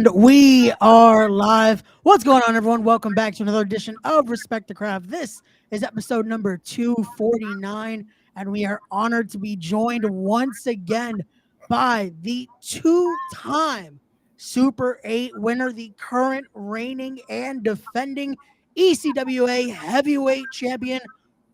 And we are live. What's going on, everyone? Welcome back to another edition of Respect the Craft. This is episode number 249, and we are honored to be joined once again by the two-time Super 8 winner, the current reigning and defending ECWA heavyweight champion,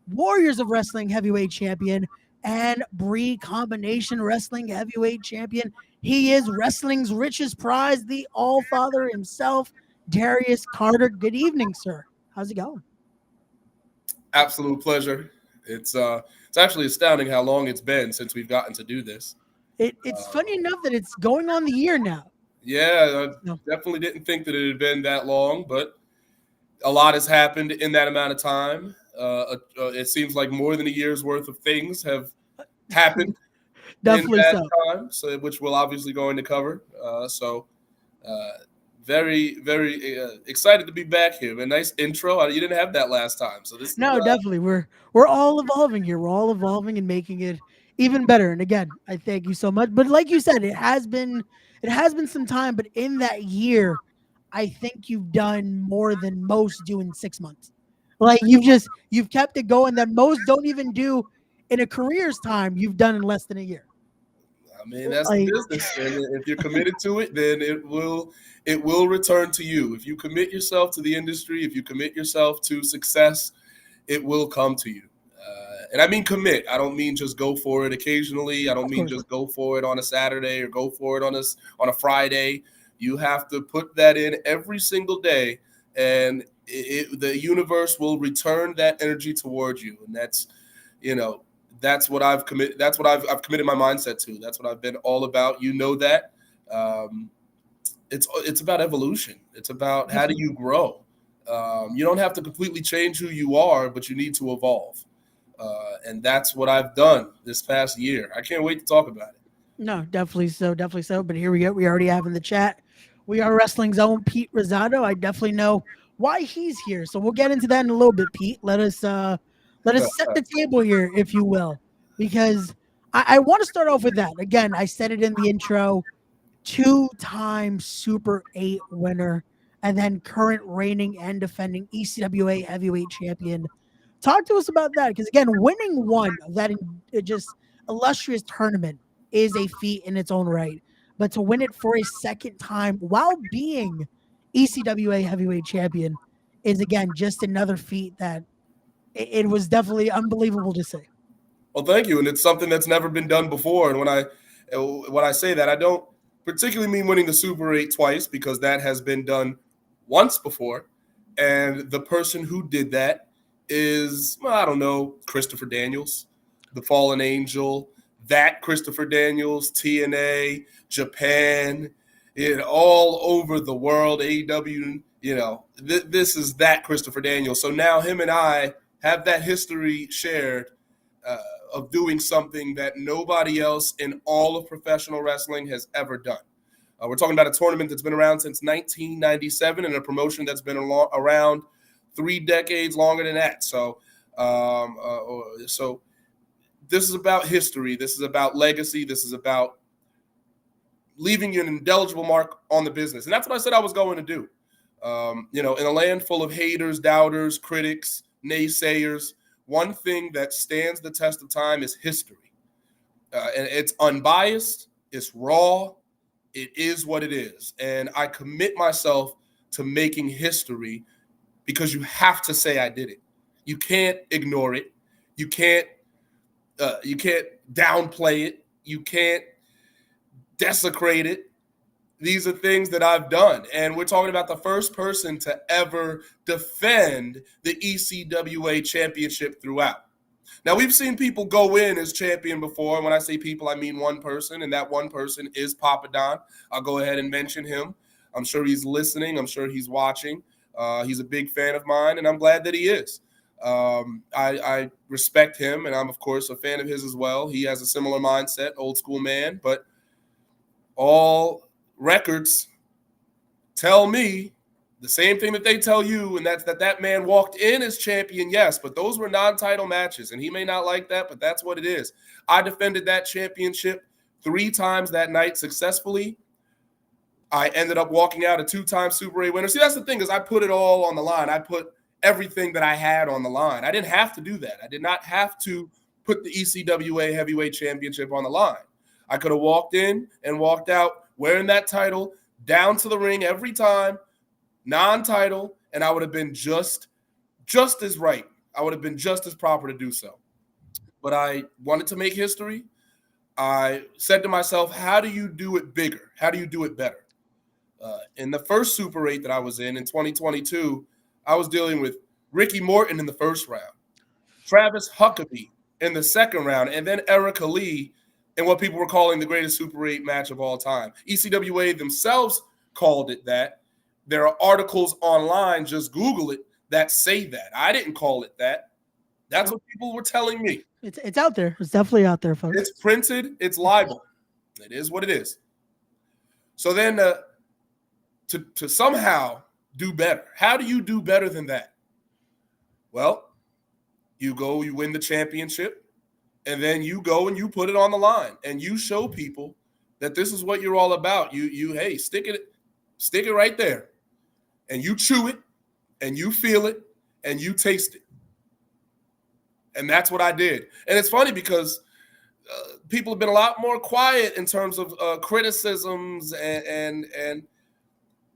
Warriors of Wrestling heavyweight champion, and Bree Combination Wrestling heavyweight champion. He is wrestling's richest prize, the All-Father himself, Darius Carter. Good evening, sir. How's it going? Absolute pleasure. It's actually astounding how long it's been since we've gotten to do this. It's funny enough that it's going on the year now. Yeah, I definitely didn't think that it had been that long, but a lot has happened in that amount of time. It seems like more than a year's worth of things have happened Definitely in that so. time, so which we'll obviously going to cover. Very, very excited to be back here. A nice intro. You didn't have that last time, so this. No, definitely. We're all evolving here. We're all evolving and making it even better. And again, I thank you so much. But like you said, it has been some time. But in that year, I think you've done more than most do in 6 months. Like you've kept it going that most don't even do in a career's time. You've done in less than a year. I mean, that's the business, and if you're committed to it, then it will return to you. If you commit yourself to the industry, if you commit yourself to success, it will come to you. And I mean commit. I don't mean just go for it occasionally. I don't mean just go for it on a Saturday or go for it on a Friday. You have to put that in every single day, and the universe will return that energy towards you. And that's what I've committed. That's what I've committed my mindset to. That's what I've been all about. You know that. It's about evolution. It's about how do you grow. You don't have to completely change who you are, but you need to evolve. And that's what I've done this past year. I can't wait to talk about it. No, definitely so, definitely so. But here we go. We already have in the chat. We are wrestling's own Pete Rosado. I definitely know why he's here. So we'll get into that in a little bit, Pete. Let us set the table here, if you will, because I want to start off with that. Again, I said it in the intro, two-time Super 8 winner, and then current reigning and defending ECWA heavyweight champion. Talk to us about that, because again, winning one of that just illustrious tournament is a feat in its own right. But to win it for a second time while being ECWA heavyweight champion is, again, just another feat that it was definitely unbelievable to see. Well, thank you. And it's something that's never been done before. And when I say that, I don't particularly mean winning the Super 8 twice, because that has been done once before. And the person who did that is, I don't know, Christopher Daniels, the Fallen Angel, that Christopher Daniels, TNA, Japan, all over the world, AEW, this is that Christopher Daniels. So now him and I have that history shared of doing something that nobody else in all of professional wrestling has ever done. We're talking about a tournament that's been around since 1997 and a promotion that's been around 3 decades longer than that. So this is about history. This is about legacy. This is about leaving an indelible mark on the business. And that's what I said I was going to do. In a land full of haters, doubters, critics, naysayers, one thing that stands the test of time is history. And it's unbiased. It's raw. It is what it is. And I commit myself to making history, because you have to say I did it. You can't ignore it. You can't downplay it. You can't desecrate it. These are things that I've done. And we're talking about the first person to ever defend the ECWA championship throughout. Now, we've seen people go in as champion before. And when I say people, I mean one person, and that one person is Papa Don. I'll go ahead and mention him. I'm sure he's listening. I'm sure he's watching. He's a big fan of mine, and I'm glad that he is. I respect him, and I'm, of course, a fan of his as well. He has a similar mindset, old school man, but all records tell me the same thing that they tell you, and that's that man walked in as champion, yes, but those were non-title matches, and he may not like that, but that's what it is. I defended that championship 3 times that night successfully. I ended up walking out a 2-time Super 8 winner. See, that's the thing, is I put it all on the line. I put everything that I had on the line. I didn't have to do that. I did not have to put the ECWA Heavyweight Championship on the line. I could have walked in and walked out wearing that title down to the ring every time, non-title, and I would have been just as right. I would have been just as proper to do so. But I wanted to make history. I said to myself, how do you do it bigger? How do you do it better? In the first Super 8 that I was in 2022, I was dealing with Ricky Morton in the first round, Travis Huckabee in the second round, and then Erica Lee in what people were calling the greatest Super 8 match of all time. ECWA themselves called it that. There are articles online, just Google it, that say that. I didn't call it that. That's what people were telling me. It's out there. It's definitely out there, folks. It's printed. It's libel. It is what it is. So then to somehow do better. How do you do better than that? Well, you go, you win the championship, and then you go and you put it on the line, and you show people that this is what you're all about. Hey, stick it right there, and you chew it, and you feel it, and you taste it. And that's what I did. And it's funny because people have been a lot more quiet in terms of criticisms and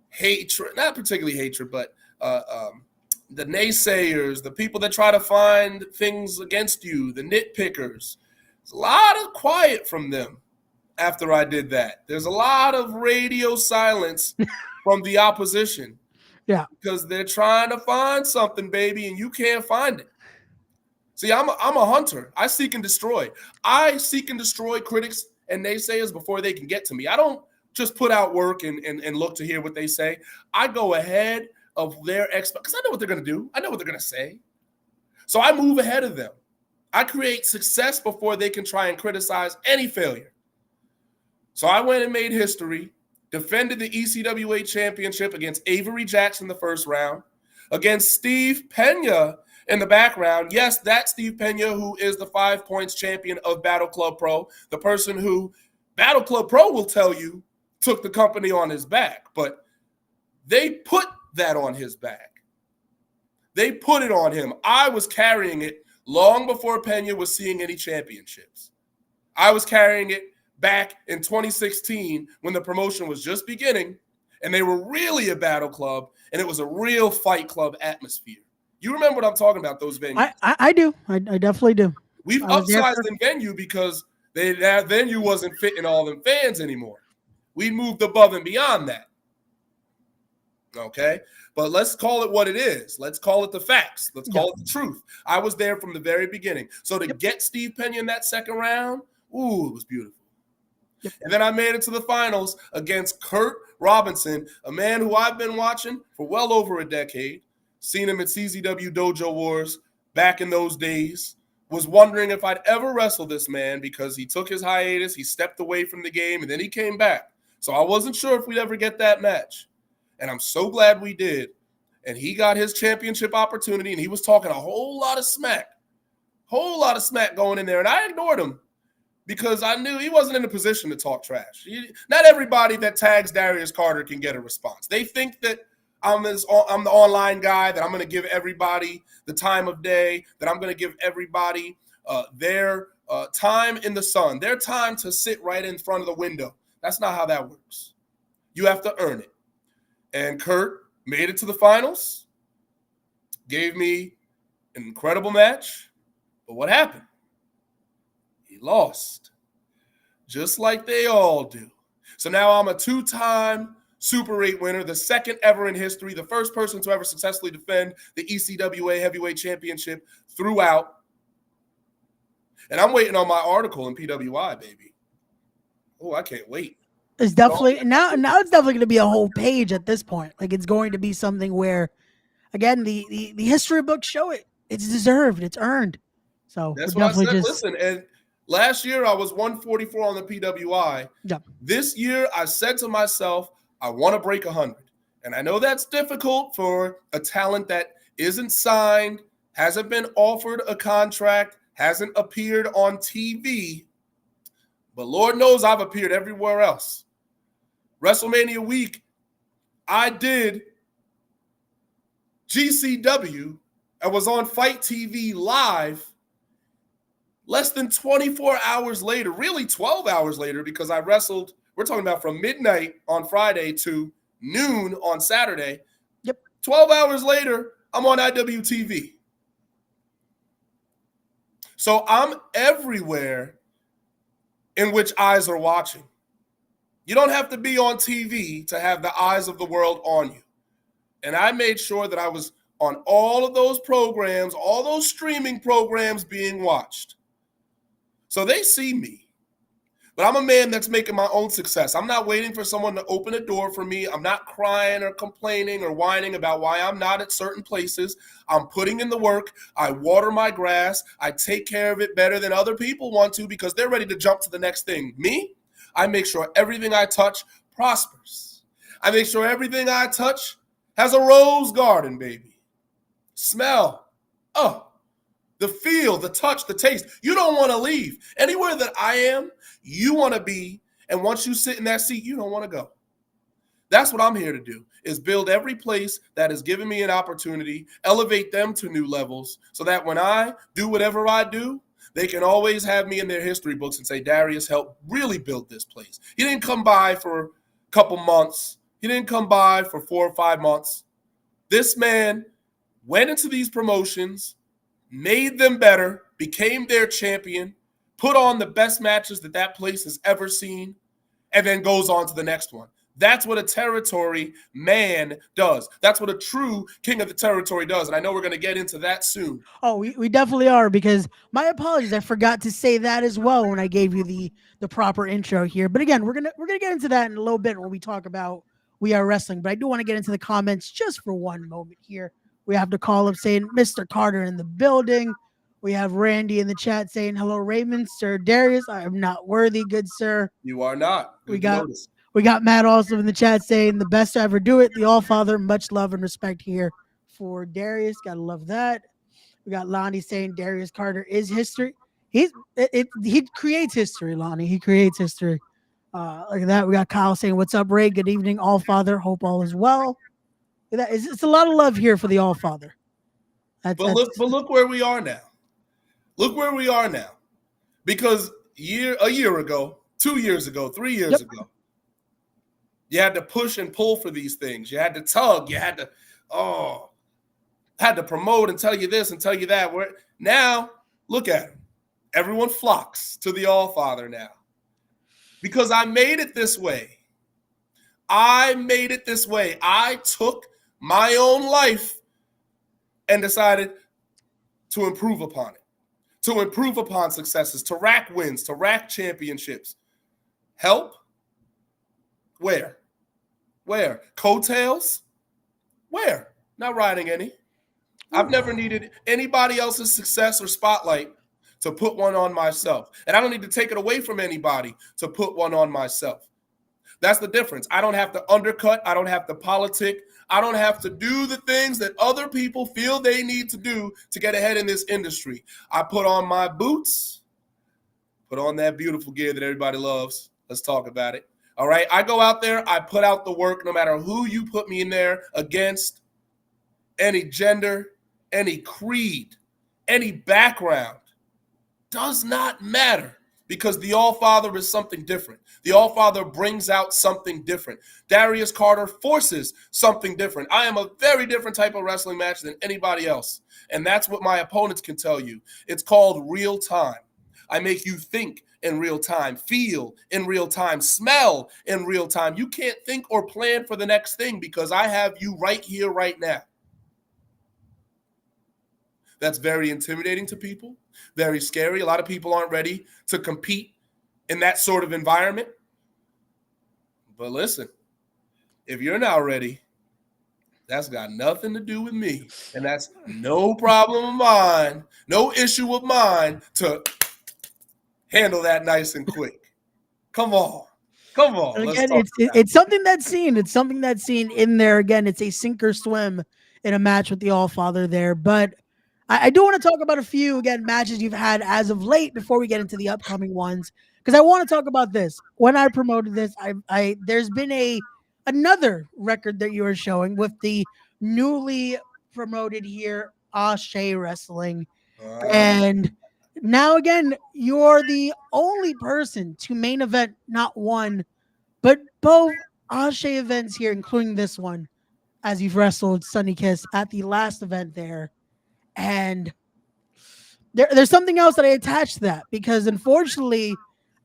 hatred, not particularly hatred, but the naysayers, the people that try to find things against you, the nitpickers. There's a lot of quiet from them after I did that. There's a lot of radio silence from the opposition. Yeah. Because they're trying to find something, baby, and you can't find it. See, I'm a hunter. I seek and destroy. I seek and destroy critics and naysayers before they can get to me. I don't just put out work and look to hear what they say. I go ahead of their because I know what they're going to do. I know what they're going to say. So I move ahead of them. I create success before they can try and criticize any failure. So I went and made history, defended the ECWA championship against Avery Jackson the first round, against Steve Pena in the background. Yes, that's Steve Pena, who is the 5 points champion of Battle Club Pro, the person who Battle Club Pro will tell you took the company on his back, but they put that on his back. They put it on him. I was carrying it long before Pena was seeing any championships. I was carrying it back in 2016 when the promotion was just beginning and they were really a battle club and it was a real fight club atmosphere. You remember what I'm talking about, those venues? I do. I definitely do. We've upsized the venue because that venue wasn't fitting all them fans anymore. We moved above and beyond that. Okay? But let's call it what it is. Let's call it the facts. Let's call it the truth. I was there from the very beginning. So to get Steve Pena in that second round, ooh, it was beautiful. Yep. And then I made it to the finals against Kurt Robinson, a man who I've been watching for well over a decade. Seen him at CZW Dojo Wars back in those days. Was wondering if I'd ever wrestle this man because he took his hiatus, he stepped away from the game, and then he came back. So I wasn't sure if we'd ever get that match. And I'm so glad we did. And he got his championship opportunity, and he was talking a whole lot of smack. Whole lot of smack going in there. And I ignored him because I knew he wasn't in a position to talk trash. Not everybody that tags Darius Carter can get a response. They think that I'm the online guy, that I'm going to give everybody the time of day, that I'm going to give everybody their time in the sun, their time to sit right in front of the window. That's not how that works. You have to earn it. And Kurt made it to the finals, gave me an incredible match. But what happened? He lost, just like they all do. So now I'm a 2-time Super 8 winner, the second ever in history, the first person to ever successfully defend the ECWA Heavyweight Championship throughout. And I'm waiting on my article in PWI, baby. Oh, I can't wait. It's definitely now it's definitely going to be a whole page at this point. Like, it's going to be something where, again, the history books show it. It's deserved. It's earned. So that's what I said. Listen, and last year I was 144 on the PWI. Yeah. This year I said to myself, I want to break 100. And I know that's difficult for a talent that isn't signed, hasn't been offered a contract, hasn't appeared on TV. But Lord knows I've appeared everywhere else. WrestleMania week, I did GCW. I was on Fight TV live less than 24 hours later, really 12 hours later, because I wrestled, we're talking about from midnight on Friday to noon on Saturday. Yep. 12 hours later, I'm on IWTV. So I'm everywhere in which eyes are watching. You don't have to be on TV to have the eyes of the world on you. And I made sure that I was on all of those programs, all those streaming programs being watched. So they see me. But I'm a man that's making my own success. I'm not waiting for someone to open a door for me. I'm not crying or complaining or whining about why I'm not at certain places. I'm putting in the work. I water my grass. I take care of it better than other people want to because they're ready to jump to the next thing. Me, I make sure everything I touch prospers. I make sure everything I touch has a rose garden, baby. Smell. Oh, the feel, the touch, the taste. You don't want to leave. Anywhere that I am, you want to be. And once you sit in that seat, you don't want to go. That's what I'm here to do, is build every place that has given me an opportunity, elevate them to new levels so that when I do whatever I do, they can always have me in their history books and say, Darius helped really build this place. He didn't come by for a couple months. He didn't come by for 4 or 5 months. This man went into these promotions, made them better, became their champion, put on the best matches that that place has ever seen, and then goes on to the next one. That's what a territory man does. That's what a true king of the territory does. And I know we're going to get into that soon. Oh, we definitely are, because my apologies, I forgot to say that as well when I gave you the proper intro here. But again, we're gonna get into that in a little bit when we talk about We Are Wrestling. But I do want to get into the comments just for one moment here. We have to call up saying Mr. Carter in the building. We have Randy in the chat saying hello, Raymond, Sir Darius. I am not worthy, good sir. You are not. Good notice. We got Matt also in the chat saying the best to ever do it. The All Father, much love and respect here for Darius. Gotta love that. We got Lonnie saying Darius Carter is history. He creates history, Lonnie. He creates history. Look at that. We got Kyle saying, "What's up, Ray? Good evening, All Father. Hope all is well." Look at that. It's a lot of love here for the All Father. But look where we are now. Look where we are now. Because a year ago, 2 years ago, 3 years ago, you had to push and pull for these things. You had to tug. You had to promote and tell you this and tell you that. Now, look at him. Everyone flocks to the All Father now. Because I made it this way. I took my own life and decided to improve upon it, to improve upon successes, to rack wins, to rack championships. Help? Where? Coattails? Where? Not riding any. I've never needed anybody else's success or spotlight to put one on myself. And I don't need to take it away from anybody to put one on myself. That's the difference. I don't have to undercut. I don't have to politic. I don't have to do the things that other people feel they need to do to get ahead in this industry. I put on my boots, put on that beautiful gear that everybody loves. Let's talk about it. All right. I go out there. I put out the work no matter who you put me in there against, any gender, any creed, any background. Does not matter. Because the All-Father is something different. The All-Father brings out something different. Darius Carter forces something different. I am a very different type of wrestling match than anybody else. And that's what my opponents can tell you. It's called real time. I make you think in real time, feel in real time, smell in real time. You can't think or plan for the next thing because I have you right here, right now. That's very intimidating to people, very scary. A lot of people aren't ready to compete in that sort of environment. But listen, if you're not ready, that's got nothing to do with me. And that's no problem of mine, no issue of mine to handle that nice and quick. Come on. And again, it's something that's seen. It's something that's seen in there. Again, it's a sink or swim in a match with the All Father there. But I do want to talk about a few, again, matches you've had as of late before we get into the upcoming ones, because I want to talk about this. When I promoted this, I there's been another record that you are showing with the newly promoted here Ashe Wrestling, Uh, and now again you're the only person to main event not one but both Ashe events here, including this one, as you've wrestled Sunny Kiss at the last event there. And there's something else that I attached to that because unfortunately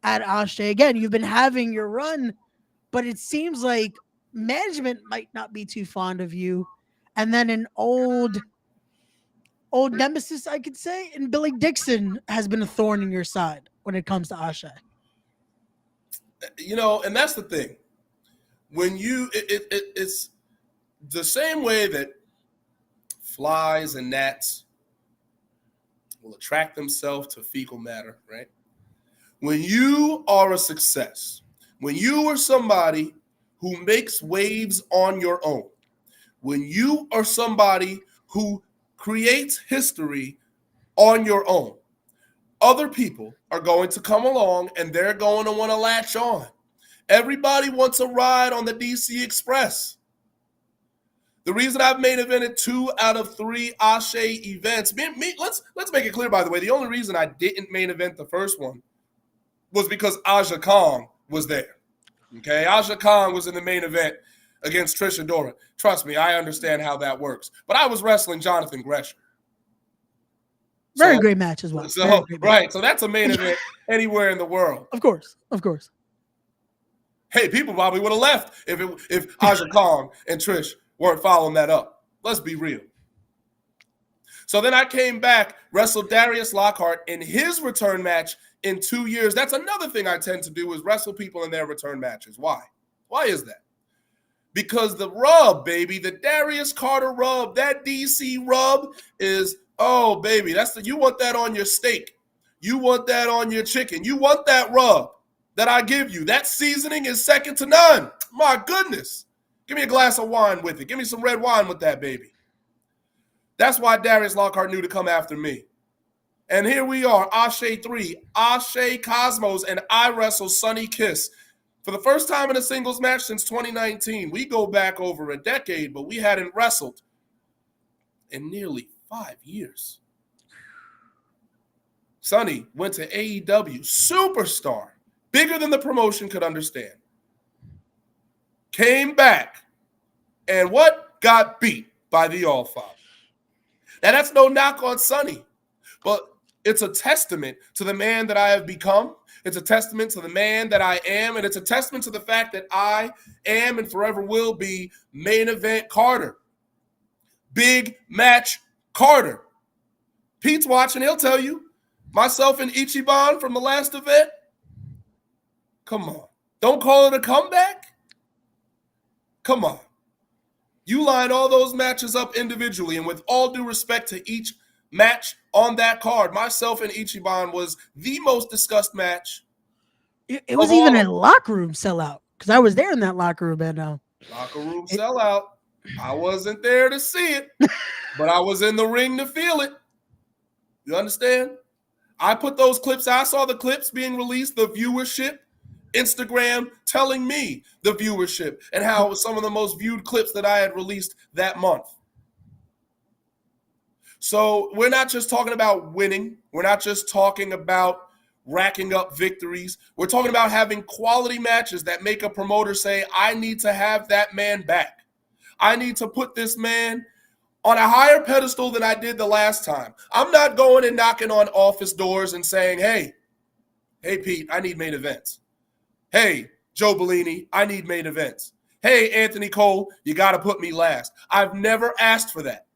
at Ashe, again, you've been having your run, but it seems like management might not be too fond of you. And then an old nemesis, I could say, and Billy Dixon has been a thorn in your side when it comes to Ashe. and that's the thing. When it's the same way that flies and gnats will attract themselves to fecal matter, right? When you are a success, when you are somebody who makes waves on your own, when you are somebody who creates history on your own, other people are going to come along and they're going to want to latch on. Everybody wants a ride on the DC Express. The reason I've main evented 2 out of 3 Ashe events, let's make it clear, by the way, the only reason I didn't main event the first one was because Aja Kong was there. Okay, Aja Kong was in the main event against Trish Adora. Trust me, I understand how that works. But I was wrestling Jonathan Gresham. Very great match as well. So right, so that's a main event anywhere in the world. Of course, of course. Hey, people probably would have left if Aja Kong and Trish weren't following that up. Let's be real. So then I came back, wrestled Darius Lockhart in his return match in 2 years. That's another thing I tend to do is wrestle people in their return matches. Why? Why is that? Because the rub, baby, the Darius Carter rub, that DC rub is, oh, baby, you want that on your steak. You want that on your chicken. You want that rub that I give you. That seasoning is second to none. My goodness. Give me a glass of wine with it. Give me some red wine with that, baby. That's why Darius Lockhart knew to come after me. And here we are, Ashe 3, Ashe Cosmos, and I wrestle Sunny Kiss. For the first time in a singles match since 2019. We go back over a decade, but we hadn't wrestled in nearly 5 years. Sunny went to AEW, superstar, bigger than the promotion could understand. Came back, and what? Got beat by the All-Father. Now, that's no knock on Sunny, but it's a testament to the man that I have become. It's a testament to the man that I am, and it's a testament to the fact that I am and forever will be main event Carter. Big match Carter. Pete's watching, he'll tell you. Myself and Ichiban from the last event. Come on. Don't call it a comeback? Come on. You line all those matches up individually, and with all due respect to each match on that card, myself and Ichiban was the most discussed match. It was even a locker room sellout because I was there in that locker room, and locker room sellout. I wasn't there to see it, but I was in the ring to feel it. You understand? I put those clips. I saw the clips being released, the viewership, Instagram telling me the viewership and how it was some of the most viewed clips that I had released that month. So we're not just talking about winning. We're not just talking about racking up victories. We're talking about having quality matches that make a promoter say, I need to have that man back. I need to put this man on a higher pedestal than I did the last time. I'm not going and knocking on office doors and saying, hey, Pete, I need main events. Hey, Joe Bellini, I need main events. Hey, Anthony Cole, you got to put me last. I've never asked for that.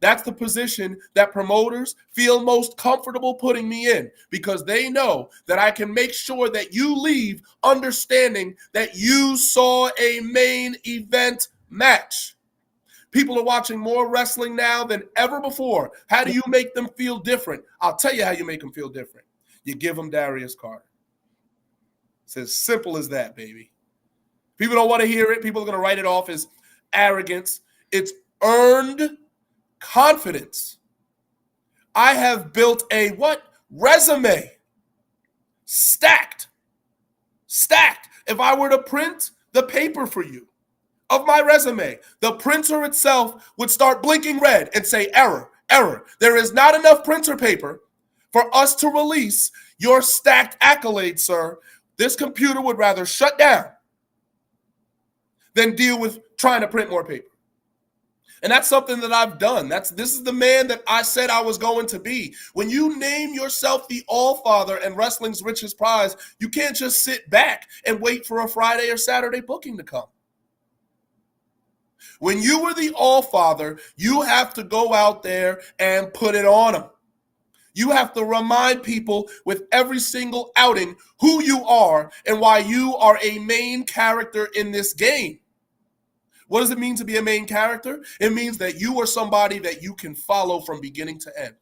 That's the position that promoters feel most comfortable putting me in because they know that I can make sure that you leave understanding that you saw a main event match. People are watching more wrestling now than ever before. How do you make them feel different? I'll tell you how you make them feel different. You give them Darius Carter. It's as simple as that, baby. People don't want to hear it. People are going to write it off as arrogance. It's earned confidence. I have built a what? Resume. Stacked Stacked. If I were to print the paper for you of my resume, the printer itself would start blinking red and say, error, error. There is not enough printer paper for us to release your stacked accolades, sir. This computer would rather shut down than deal with trying to print more paper. And that's something that I've done. This is the man that I said I was going to be. When you name yourself the All-Father and wrestling's richest prize, you can't just sit back and wait for a Friday or Saturday booking to come. When you were the All-Father, you have to go out there and put it on them. You have to remind people with every single outing who you are and why you are a main character in this game. What does it mean to be a main character? It means that you are somebody that you can follow from beginning to end.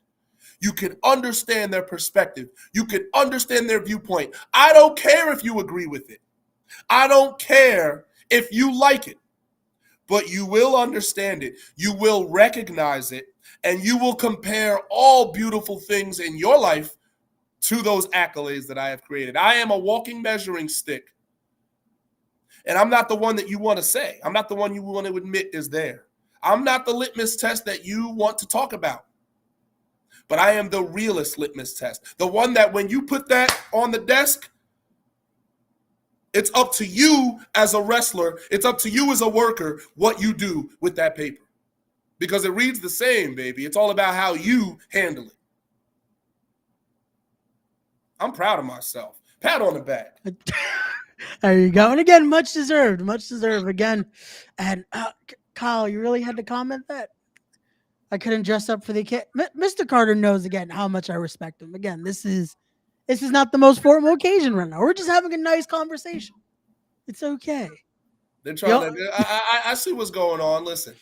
You can understand their perspective. You can understand their viewpoint. I don't care if you agree with it. I don't care if you like it. But you will understand it. You will recognize it. And you will compare all beautiful things in your life to those accolades that I have created. I am a walking measuring stick. And I'm not the one that you want to say. I'm not the one you want to admit is there. I'm not the litmus test that you want to talk about. But I am the realest litmus test. The one that when you put that on the desk, it's up to you as a wrestler. It's up to you as a worker what you do with that paper. Because it reads the same, baby. It's all about how you handle it. I'm proud of myself. Pat on the back. There you go. And again, much deserved. Much deserved again. And Kyle, you really had to comment that? I couldn't dress up for the kid. Mr. Carter knows again how much I respect him. Again, this is not the most formal occasion right now. We're just having a nice conversation. It's okay. They're trying to. I see what's going on. Listen.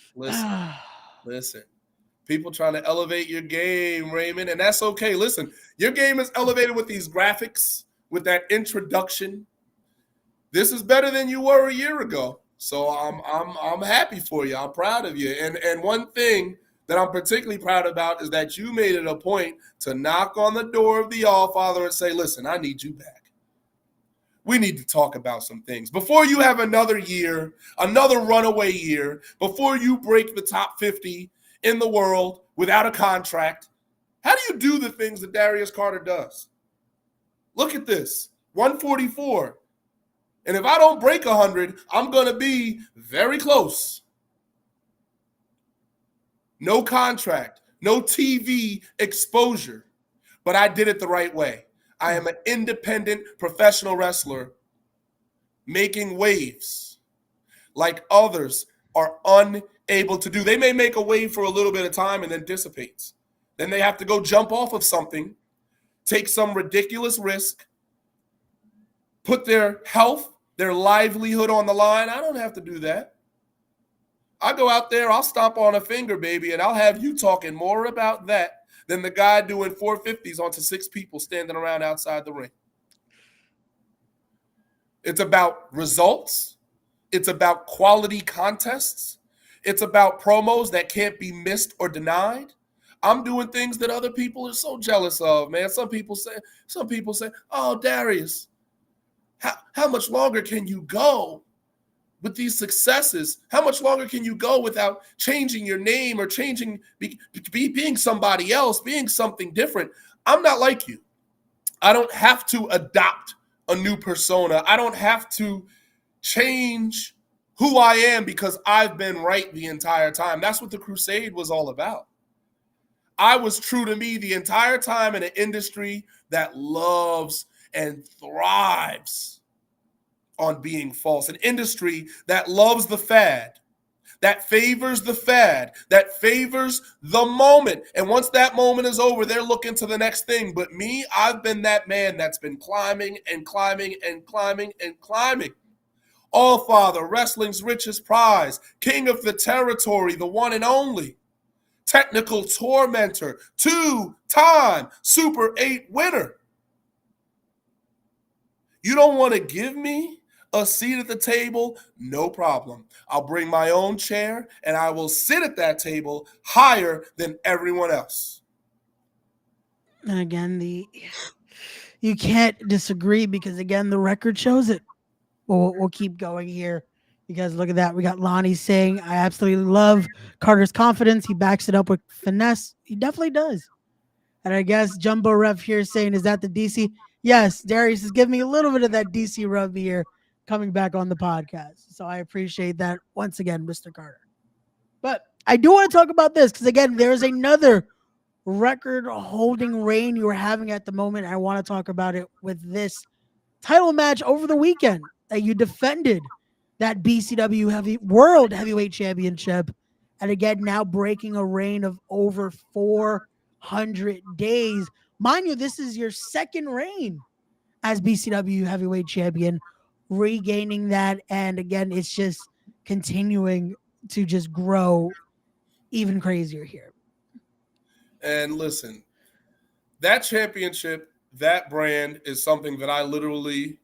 People trying to elevate your game, Raymond, and that's okay. Listen, your game is elevated with these graphics, with that introduction. This is better than you were a year ago. So I'm happy for you. I'm proud of you. And one thing that I'm particularly proud about is that you made it a point to knock on the door of the All-Father and say, listen, I need you back. We need to talk about some things. Before you have another year, another runaway year, before you break the top 50 in the world without a contract, how do you do the things that Darius Carter does? Look at this, 144. And if I don't break 100, I'm going to be very close. No contract, no TV exposure, but I did it the right way. I am an independent professional wrestler making waves like others are unable to do. They may make a wave for a little bit of time and then dissipates. Then they have to go jump off of something, take some ridiculous risk, put their health, their livelihood on the line. I don't have to do that. I go out there, I'll stomp on a finger, baby, and I'll have you talking more about that than the guy doing 450s onto 6 people standing around outside the ring. It's about results. It's about quality contests. It's about promos that can't be missed or denied. I'm doing things that other people are so jealous of, man. Some people say, oh, Darius, how much longer can you go with these successes? How much longer can you go without changing your name or being somebody else, being something different? I'm not like you. I don't have to adopt a new persona. I don't have to change who I am because I've been right the entire time. That's what the crusade was all about. I was true to me the entire time in an industry that loves and thrives on being false, an industry that loves the fad, that favors the fad, that favors the moment. And once that moment is over, they're looking to the next thing. But me, I've been that man that's been climbing and climbing and climbing and climbing. All-Father, wrestling's richest prize, king of the territory, the one and only, technical tormentor, 2-time Super 8 winner. You don't want to give me a seat at the table? No problem. I'll bring my own chair and I will sit at that table higher than everyone else. And again, You can't disagree because again, the record shows it. We'll keep going here because look at that. We got Lonnie saying, "I absolutely love Carter's confidence. He backs it up with finesse. He definitely does." And I guess Jumbo Ref here saying, "Is that the DC?" Yes, Darius is giving me a little bit of that DC rub here coming back on the podcast. So I appreciate that once again, Mr. Carter. But I do want to talk about this because again, there's another record holding reign you are having at the moment. I want to talk about it with this title match over the weekend that you defended that BCW World Heavyweight Championship, and again now breaking a reign of over 400 days. Mind you, this is your second reign as BCW Heavyweight Champion, regaining that, and again, it's just continuing to just grow even crazier here. And listen, that championship, that brand is something that I literally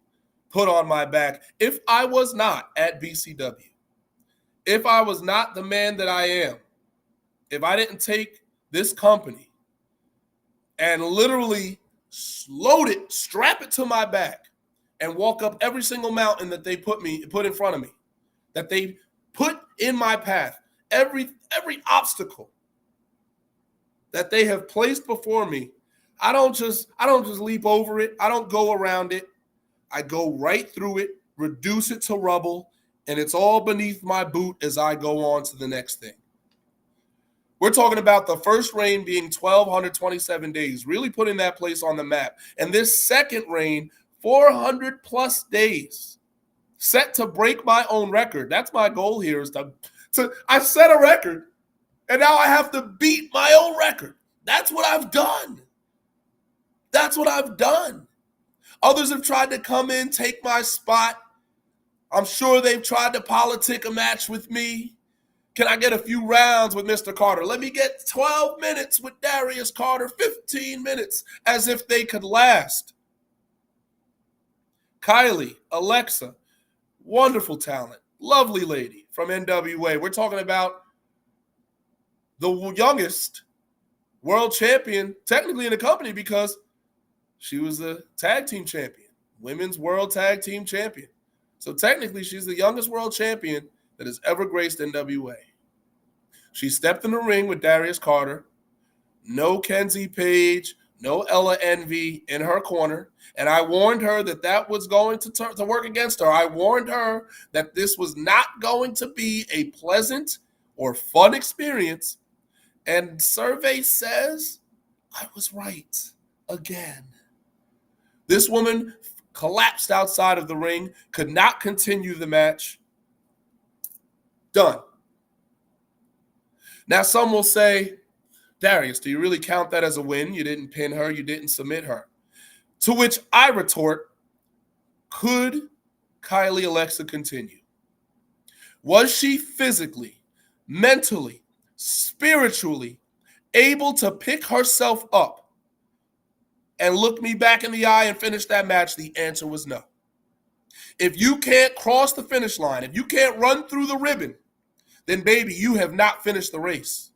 put on my back. If I was not at BCW, if I was not the man that I am, if I didn't take this company and literally strap it to my back and walk up every single mountain that they put in front of me, that they put in my path, every obstacle that they have placed before me, I don't just leap over it. I don't go around it. I go right through it, reduce it to rubble, and it's all beneath my boot as I go on to the next thing. We're talking about the first reign being 1,227 days, really putting that place on the map. And this second reign, 400 plus days, set to break my own record. That's my goal here, is I set a record, and now I have to beat my own record. That's what I've done. That's what I've done. Others have tried to come in, take my spot. I'm sure they've tried to politic a match with me. Can I get a few rounds with Mr. Carter? Let me get 12 minutes with Darius Carter, 15 minutes, as if they could last. Kylie, Alexa, wonderful talent, lovely lady from NWA. We're talking about the youngest world champion, technically in the company, because she was the tag team champion, women's world tag team champion. So technically, she's the youngest world champion that has ever graced NWA. She stepped in the ring with Darius Carter. No Kenzie Page, no Ella Envy in her corner. And I warned her that was going to work against her. I warned her that this was not going to be a pleasant or fun experience. And survey says I was right again. This woman collapsed outside of the ring, could not continue the match. Done. Now, some will say, Darius, do you really count that as a win? You didn't pin her, you didn't submit her. To which I retort, could Kylie Alexa continue? Was she physically, mentally, spiritually able to pick herself up and look me back in the eye and finish that match? The answer was no. If you can't cross the finish line, if you can't run through the ribbon, then baby, you have not finished the race.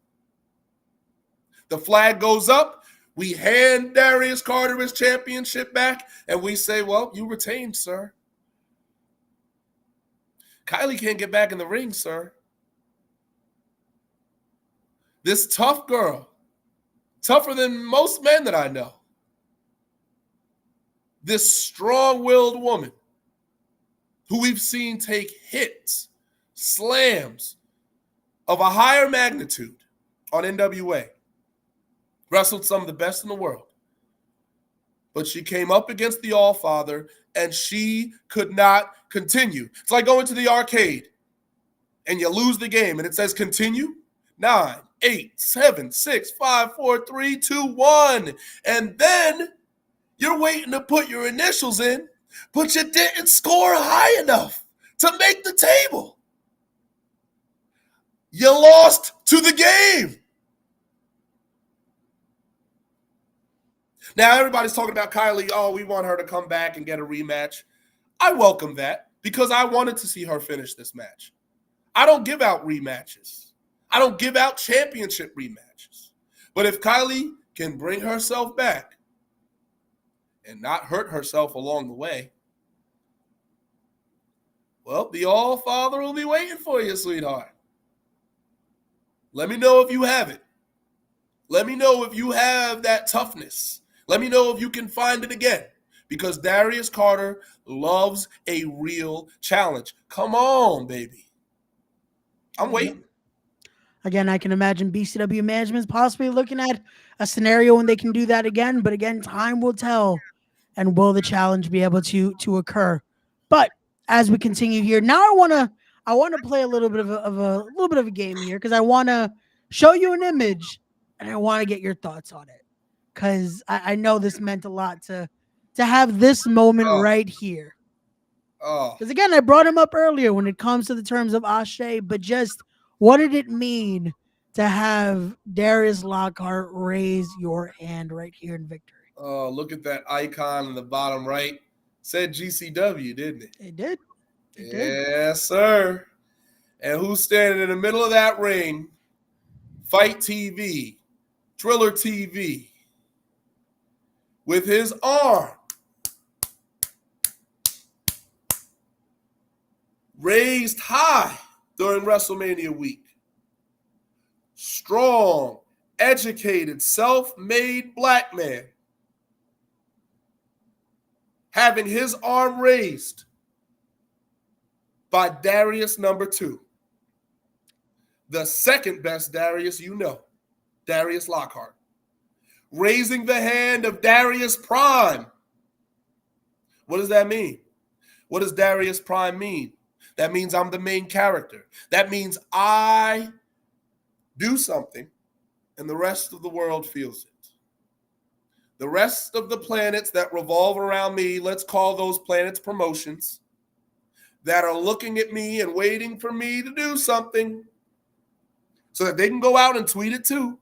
The flag goes up. We hand Darius Carter his championship back, and we say, well, you retained, sir. Kylie can't get back in the ring, sir. This tough girl, tougher than most men that I know, this strong-willed woman who we've seen take hits, slams of a higher magnitude on NWA, wrestled some of the best in the world. But she came up against the All-Father, and she could not continue. It's like going to the arcade, and you lose the game, and it says continue. 9, 8, 7, 6, 5, 4, 3, 2, 1. And then you're waiting to put your initials in, but you didn't score high enough to make the table. You lost to the game. Now, everybody's talking about Kylie. Oh, we want her to come back and get a rematch. I welcome that because I wanted to see her finish this match. I don't give out rematches. I don't give out championship rematches. But if Kylie can bring herself back and not hurt herself along the way, well, the All-Father will be waiting for you, sweetheart. Let me know if you have it. Let me know if you have that toughness. Let me know if you can find it again. Because Darius Carter loves a real challenge. Come on, baby. I'm waiting. Again, I can imagine BCW management's possibly looking at a scenario when they can do that again. But again, time will tell, and will the challenge be able to occur? But as we continue here, now I wanna play a little bit of a little bit of a game here because I wanna show you an image and I want to get your thoughts on it because I know this meant a lot to have this moment Oh. right here. Oh, Because again, I brought him up earlier when it comes to the terms of Ashe, but just what did it mean to have Darius Lockhart raise your hand right here in victory? oh, look at that icon in the bottom right. Said GCW, didn't it? It did. It did. Yes, sir. And who's standing in the middle of that ring? Fight TV, Driller TV, with his arm raised high during WrestleMania week. Strong, educated, self-made black man having his arm raised by Darius number 2. The second best Darius you know, Darius Lockhart. Raising the hand of Darius Prime. What does that mean? What does Darius Prime mean? That means I'm the main character. That means I do something and the rest of the world feels it. The rest of the planets that revolve around me, let's call those planets promotions, that are looking at me and waiting for me to do something so that they can go out and tweet it too.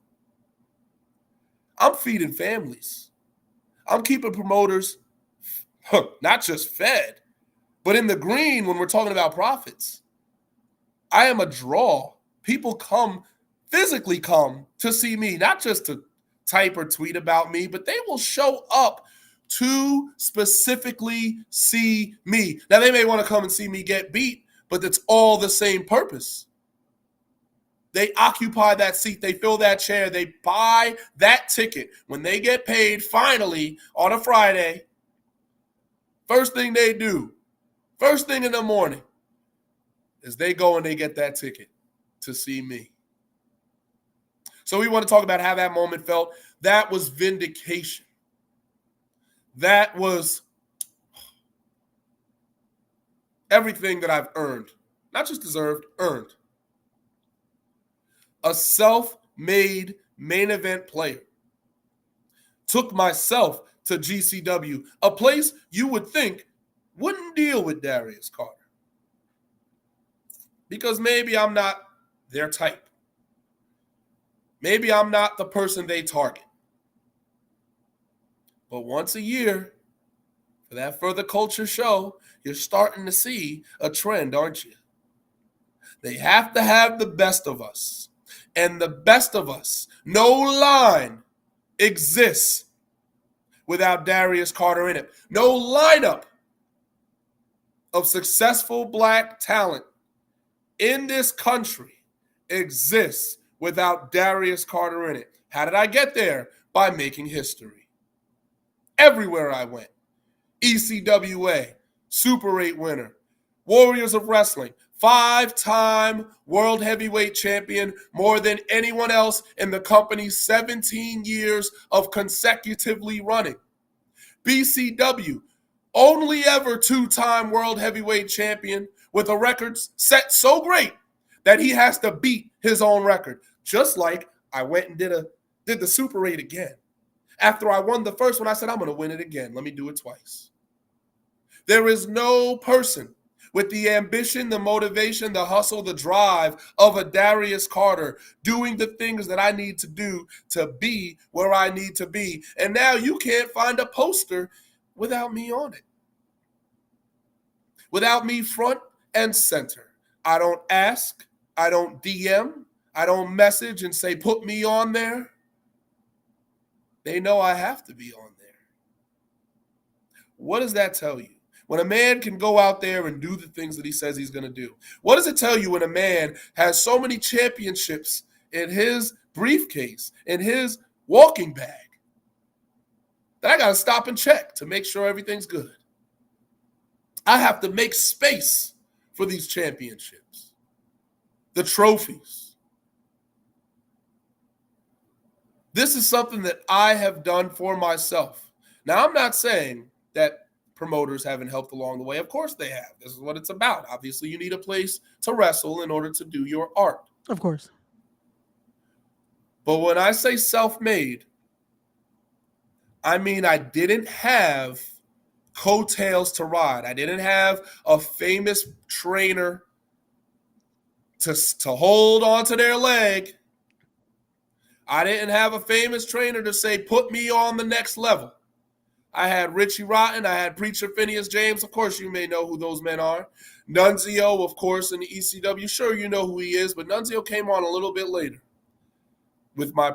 I'm feeding families. I'm keeping promoters not just fed, but in the green when we're talking about profits. I am a draw. People physically come to see me, not just to type or tweet about me, but they will show up to specifically see me. Now, they may want to come and see me get beat, but it's all the same purpose. They occupy that seat. They fill that chair. They buy that ticket. When they get paid finally on a Friday, first thing they do, first thing in the morning, is they go and they get that ticket to see me. So we want to talk about how that moment felt. That was vindication. That was everything that I've earned. Not just deserved, earned. A self-made main event player. Took myself to GCW, a place you would think wouldn't deal with Darius Carter. Because maybe I'm not their type. Maybe I'm not the person they target. But once a year, for that Further Culture show, you're starting to see a trend, aren't you? They have to have the best of us. And the best of us, no line exists without Darius Carter in it. No lineup of successful black talent in this country exists without Darius Carter in it. How did I get there? By making history. Everywhere I went. ECWA, Super 8 winner, Warriors of Wrestling, 5-time World Heavyweight Champion, more than anyone else in the company's 17 years of consecutively running. BCW, only ever 2-time World Heavyweight Champion with a record set so great that he has to beat his own record. Just like I went and did the Super 8 again. After I won the first one, I said, I'm going to win it again. Let me do it twice. There is no person with the ambition, the motivation, the hustle, the drive of a Darius Carter doing the things that I need to do to be where I need to be. And now you can't find a poster without me on it. Without me front and center. I don't ask. I don't DM. I don't message and say, put me on there. They know I have to be on there. What does that tell you? When a man can go out there and do the things that he says he's going to do, what does it tell you when a man has so many championships in his briefcase, in his walking bag, that I got to stop and check to make sure everything's good? I have to make space for these championships, the trophies. This is something that I have done for myself. Now, I'm not saying that promoters haven't helped along the way. Of course they have. This is what it's about. Obviously, you need a place to wrestle in order to do your art. Of course. But when I say self-made, I mean I didn't have coattails to ride. I didn't have a famous trainer to hold onto their leg. I didn't have a famous trainer to say, put me on the next level. I had Richie Rotten. I had Preacher Phineas James. Of course, you may know who those men are. Nunzio, of course, in the ECW. Sure, you know who he is, but Nunzio came on a little bit later with my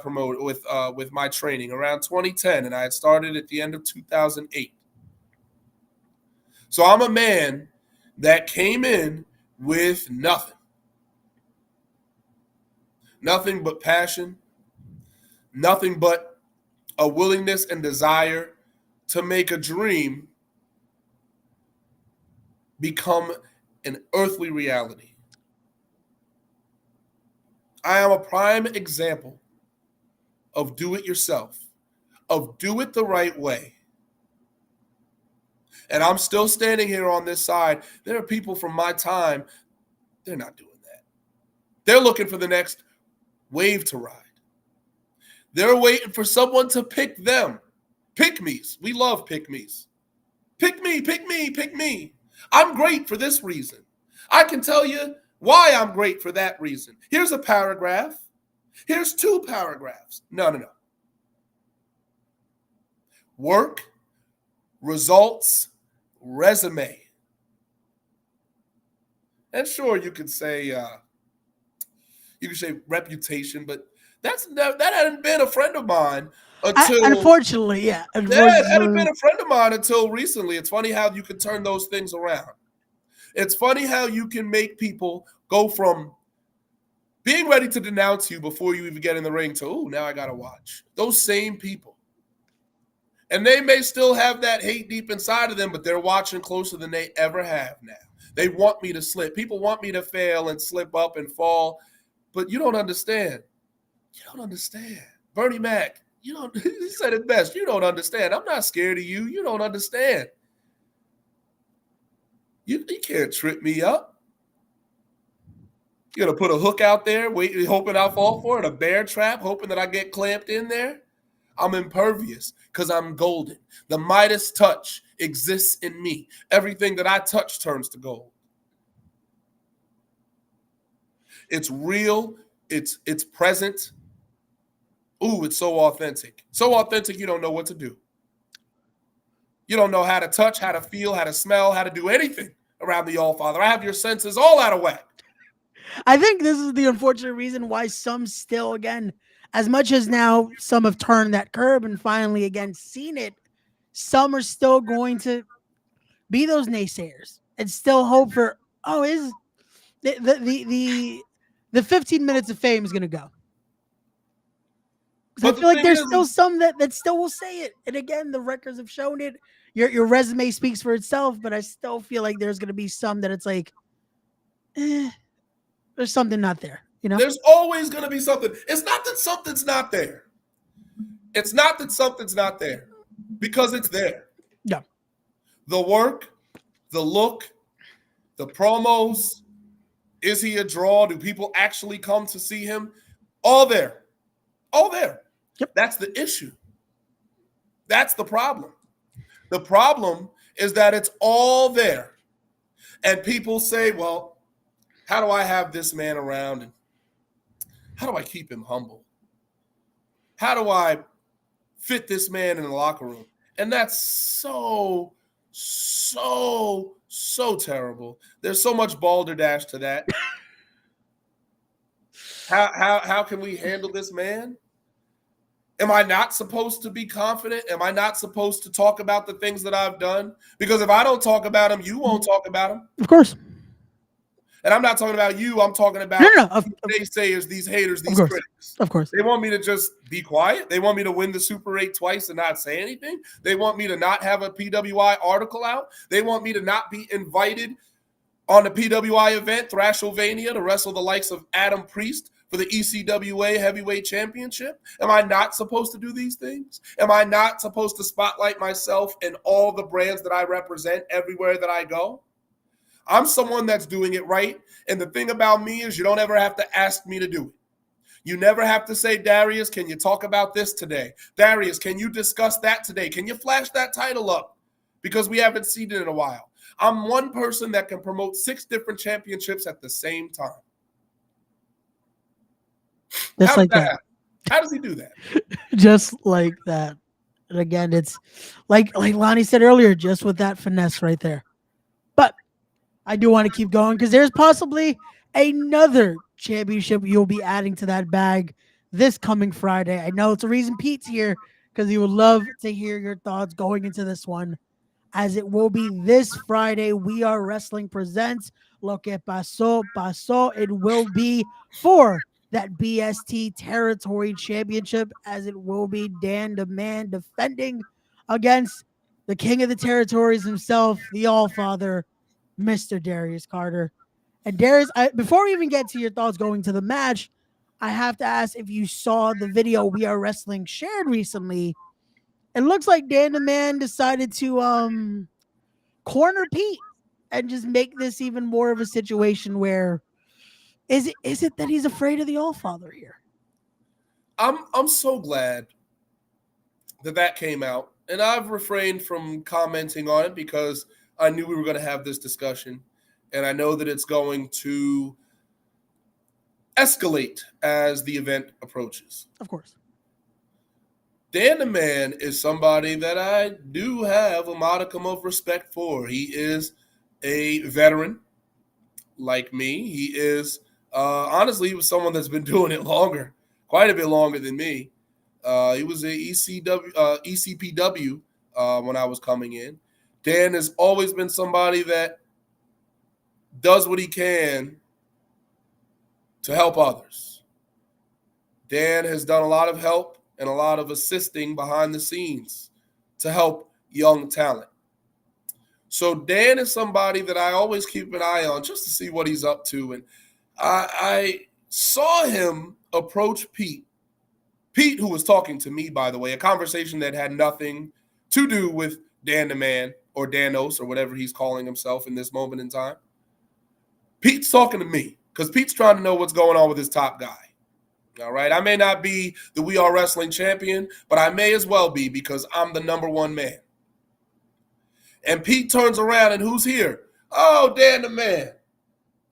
with my training around 2010, and I had started at the end of 2008. So I'm a man that came in with nothing. Nothing but passion, nothing but a willingness and desire to make a dream become an earthly reality. I am a prime example of do it yourself, of do it the right way. And I'm still standing here on this side. There are people from my time, they're not doing that. They're looking for the next wave to ride. They're waiting for someone to pick them. Pick-me's. We love pick-me's. Pick me, pick me, pick me. I'm great for this reason. I can tell you why I'm great for that reason. Here's a paragraph. Here's 2 paragraphs. No. Work, results, resume. And sure, you could say reputation, but that hadn't been a friend of mine until unfortunately, yeah. It hadn't been a friend of mine until recently. It's funny how you can turn those things around. It's funny how you can make people go from being ready to denounce you before you even get in the ring to, oh, now I got to watch. Those same people. And they may still have that hate deep inside of them, but they're watching closer than they ever have now. They want me to slip. People want me to fail and slip up and fall, but you don't understand. You don't understand. Bernie Mac, he said it best. You don't understand. I'm not scared of you. You don't understand. You can't trip me up. You're going to put a hook out there, hoping I fall for it, a bear trap, hoping that I get clamped in there. I'm impervious because I'm golden. The Midas touch exists in me. Everything that I touch turns to gold. It's real. It's present. Ooh, it's so authentic. So authentic, you don't know what to do. You don't know how to touch, how to feel, how to smell, how to do anything around the All-Father. I have your senses all out of whack. I think this is the unfortunate reason why some still, again, as much as now some have turned that curb and finally, again, seen it, some are still going to be those naysayers and still hope for, is the 15 minutes of fame is going to go. I feel like there's still some that still will say it. And again, the records have shown it. Your resume speaks for itself, but I still feel like there's going to be some that it's like, there's something not there. You know, there's always going to be something. It's not that something's not there. It's not that something's not there because it's there. Yeah. The work, the look, the promos. Is he a draw? Do people actually come to see him? All there. All there. Yep. That's the issue. That's the problem. The problem is that it's all there. And people say, well, how do I have this man around? And how do I keep him humble? How do I fit this man in the locker room? And that's so terrible. There's so much balderdash to that. How can we handle this man? Am I not supposed to be confident? Am I not supposed to talk about the things that I've done? Because if I don't talk about them, you won't talk about them. Of course. And I'm not talking about you. I'm talking about No. these naysayers, these haters, these course. critics. Of course. They want me to just be quiet. They want me to win the Super 8 twice and not say anything. They want me to not have a PWI article out. They want me to not be invited on the PWI event, Thrashovania, to wrestle the likes of Adam Priest for the ECWA Heavyweight Championship. Am I not supposed to do these things? Am I not supposed to spotlight myself and all the brands that I represent everywhere that I go? I'm someone that's doing it right. And the thing about me is you don't ever have to ask me to do it. You never have to say, Darius, can you talk about this today? Darius, can you discuss that today? Can you flash that title up? Because we haven't seen it in a while. I'm one person that can promote 6 different championships at the same time. Just like that. How does he do that? Just like that. And again, it's like Lonnie said earlier, just with that finesse right there. But I do want to keep going because there's possibly another championship you'll be adding to that bag this coming Friday. I know it's a reason Pete's here because he would love to hear your thoughts going into this one, as it will be this Friday. We Are Wrestling presents Lo Que Pasó, Pasó. It will be for that BST Territory Championship, as it will be Dan the Man defending against the King of the Territories himself, the All-Father, Mr. Darius Carter. And Darius, before we even get to your thoughts going to the match, I have to ask if you saw the video We Are Wrestling shared recently. It looks like Dan the Man decided to corner Pete and just make this even more of a situation where is it that he's afraid of the All-Father here? I'm so glad that came out, and I've refrained from commenting on it because I knew we were going to have this discussion, and I know that it's going to escalate as the event approaches. Of course. Dan the Man is somebody that I do have a modicum of respect for. He is a veteran like me. He is, honestly, he was someone that's been doing it longer, quite a bit longer than me. He was a ECPW when I was coming in. Dan has always been somebody that does what he can to help others. Dan has done a lot of help and a lot of assisting behind the scenes to help young talent. So Dan is somebody that I always keep an eye on just to see what he's up to. And I saw him approach Pete. Pete, who was talking to me, by the way, a conversation that had nothing to do with Dan the Man or Danos or whatever he's calling himself in this moment in time. Pete's talking to me because Pete's trying to know what's going on with his top guy. All right. I may not be the We Are Wrestling champion, but I may as well be because I'm the number one man. And Pete turns around and who's here? Oh, Dan the Man.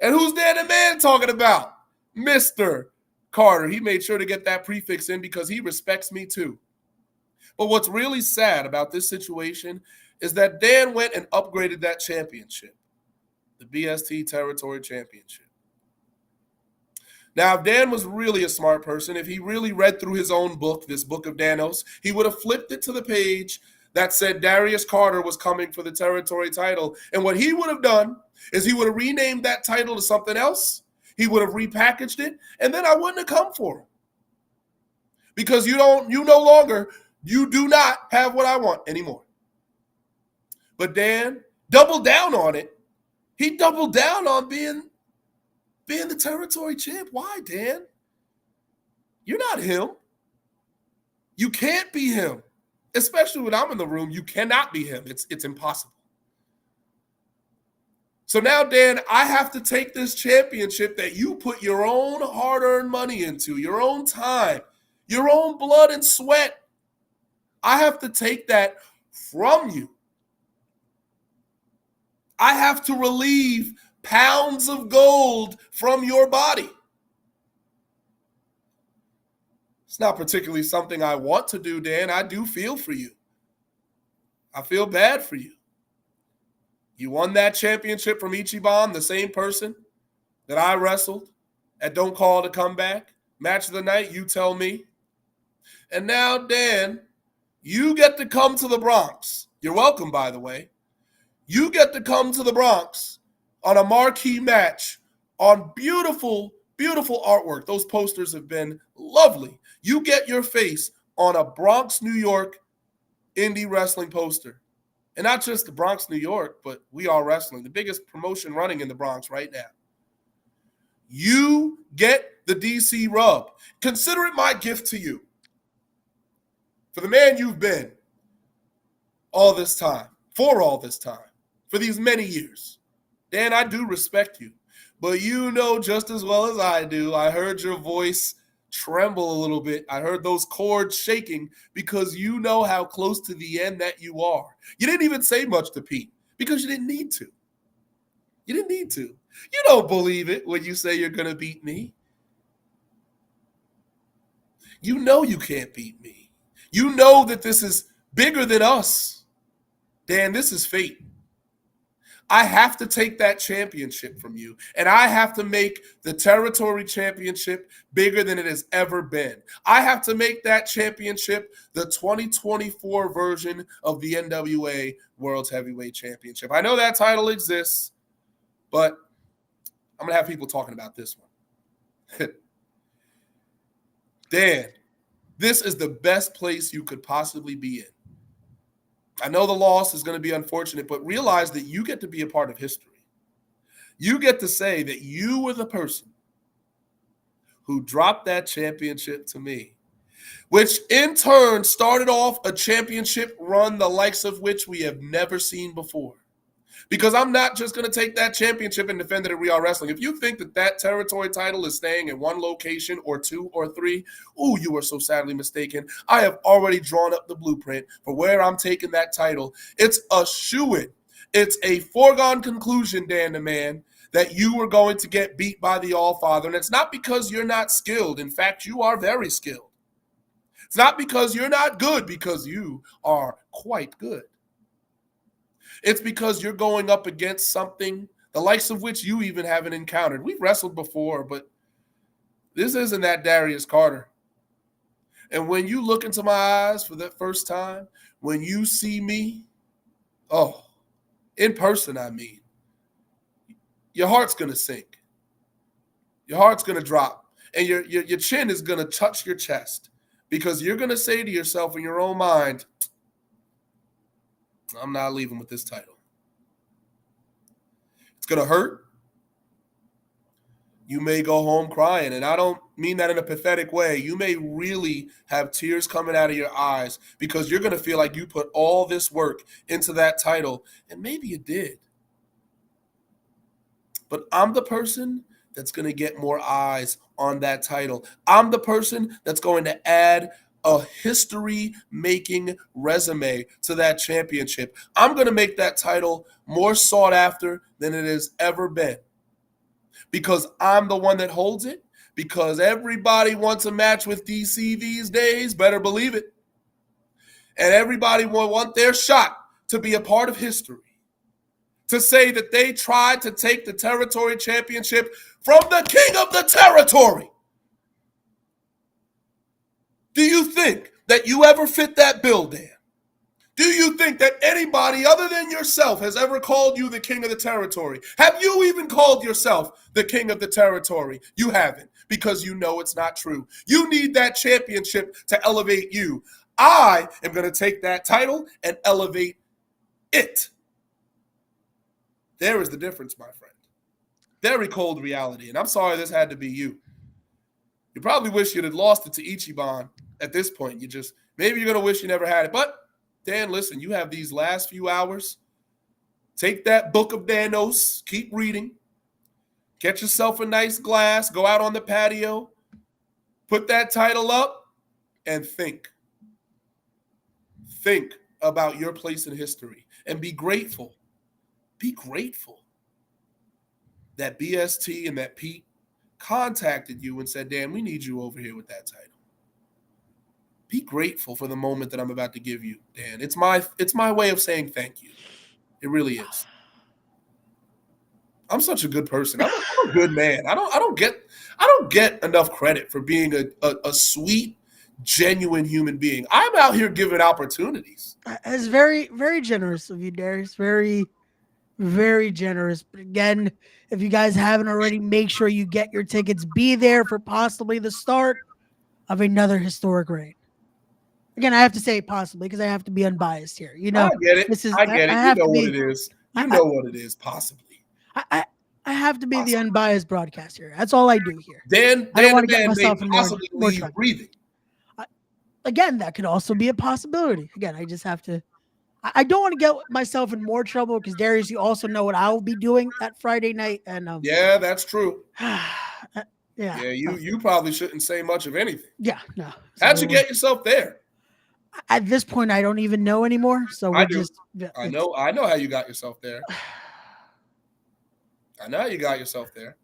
And who's Dan the Man talking about? Mr. Carter. He made sure to get that prefix in because he respects me too. But what's really sad about this situation is that Dan went and upgraded that championship, the BST Territory Championship. Now, if Dan was really a smart person, if he really read through his own book, this book of Danos, he would have flipped it to the page that said Darius Carter was coming for the territory title. And what he would have done is he would have renamed that title to something else. He would have repackaged it, and then I wouldn't have come for him. Because you do not have what I want anymore. But Dan doubled down on it. He doubled down on being the territory champ. Why, Dan? You're not him. You can't be him. Especially when I'm in the room, you cannot be him. It's impossible. So now, Dan, I have to take this championship that you put your own hard-earned money into, your own time, your own blood and sweat. I have to take that from you. I have to relieve pounds of gold from your body. It's not particularly something I want to do, Dan. I do feel for you. I feel bad for you. You won that championship from Ichiban, the same person that I wrestled at Don't Call It a Comeback. Match of the night, you tell me. And now, Dan, you get to come to the Bronx. You're welcome, by the way. You get to come to the Bronx on a marquee match on beautiful, beautiful artwork. Those posters have been lovely. You get your face on a Bronx, New York indie wrestling poster. And not just the Bronx, New York, but We Are Wrestling, the biggest promotion running in the Bronx right now. You get the DC rub. Consider it my gift to you. For the man you've been all this time, for these many years. Dan, I do respect you. But you know just as well as I do, I heard your voice tremble a little bit. I heard those chords shaking because you know how close to the end that you are. You didn't even say much to Pete because you didn't need to. You didn't need to. You don't believe it when you say you're going to beat me. You know you can't beat me. You know that this is bigger than us. Dan, this is fate. I have to take that championship from you, and I have to make the territory championship bigger than it has ever been. I have to make that championship the 2024 version of the NWA World's Heavyweight Championship. I know that title exists, but I'm going to have people talking about this one. Dan, this is the best place you could possibly be in. I know the loss is going to be unfortunate, but realize that you get to be a part of history. You get to say that you were the person who dropped that championship to me, which in turn started off a championship run the likes of which we have never seen before. Because I'm not just going to take that championship and defend it at We Are Wrestling. If you think that that territory title is staying in one location or two or three, ooh, you are so sadly mistaken. I have already drawn up the blueprint for where I'm taking that title. It's a shoo-in. It's a foregone conclusion, Dan the Man, that you are going to get beat by the All-Father. And it's not because you're not skilled. In fact, you are very skilled. It's not because you're not good, because you are quite good. It's because you're going up against something the likes of which you even haven't encountered. We've wrestled before, but this isn't that Darius Carter. And when you look into my eyes for that first time, when you see me, oh, in person, I mean, your heart's going to sink. Your heart's going to drop. And your chin is going to touch your chest because you're going to say to yourself in your own mind, I'm not leaving with this title. It's going to hurt. You may go home crying, and I don't mean that in a pathetic way. You may really have tears coming out of your eyes because you're going to feel like you put all this work into that title, and maybe you did. But I'm the person that's going to get more eyes on that title. I'm the person that's going to add a history-making resume to that championship. I'm going to make that title more sought after than it has ever been because I'm the one that holds it, because everybody wants a match with DC these days, better believe it. And everybody will want their shot to be a part of history, to say that they tried to take the territory championship from the king of the territory. Do you think that you ever fit that bill, Dan? Do you think that anybody other than yourself has ever called you the king of the territory? Have you even called yourself the king of the territory? You haven't, because you know it's not true. You need that championship to elevate you. I am going to take that title and elevate it. There is the difference, my friend. Very cold reality, and I'm sorry this had to be you. You probably wish you'd have lost it to Ichiban at this point. Maybe you're going to wish you never had it. But, Dan, listen, you have these last few hours. Take that book of Danos, keep reading. Get yourself a nice glass, go out on the patio, put that title up, and think. Think about your place in history and be grateful. Be grateful that BST and that Pete contacted you and said, Dan, we need you over here with that title. Be grateful for the moment that I'm about to give you, Dan. It's my way of saying thank you. It really is. I'm such a good person. I'm a good man. I don't get enough credit for being a sweet, genuine human being. I'm out here giving opportunities. It's very, very generous of you, Darius. Very, very generous. But again, if you guys haven't already, make sure you get your tickets. Be there for possibly the start of another historic reign. Again, I have to say possibly because I have to be unbiased here. You know, I get it. this is I get it. I You have know to what be. it is. You I, know what it is, possibly. I have to be the Possibly. unbiased broadcaster. That's all I do here. Dan I don't want the to get man may myself in possibly more leave trouble. breathing. Again, that could also be a possibility. Again, I just have to. I don't want to get myself in more trouble because Darius, you also know what I will be doing that Friday night, and Yeah, that's true. yeah, Yeah, you probably shouldn't say much of anything. yeah, no. How'd So you get yourself there? at this point, I don't even know anymore. So I we're do. just. I know how you got yourself there. I know how you got yourself there.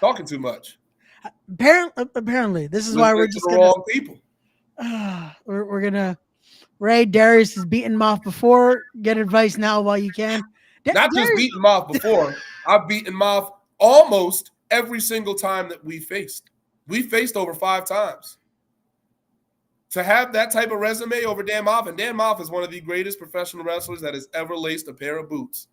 Talking too much. Apparently, this is why we're Listening to just the gonna. wrong people. We're gonna. Ray Darius has beaten him off before. Get advice now while you can. Not just beating him off before. I've beaten him off almost every single time that we faced. We faced over 5 times. To have that type of resume over Dan Moff, and Dan Moff is one of the greatest professional wrestlers that has ever laced a pair of boots.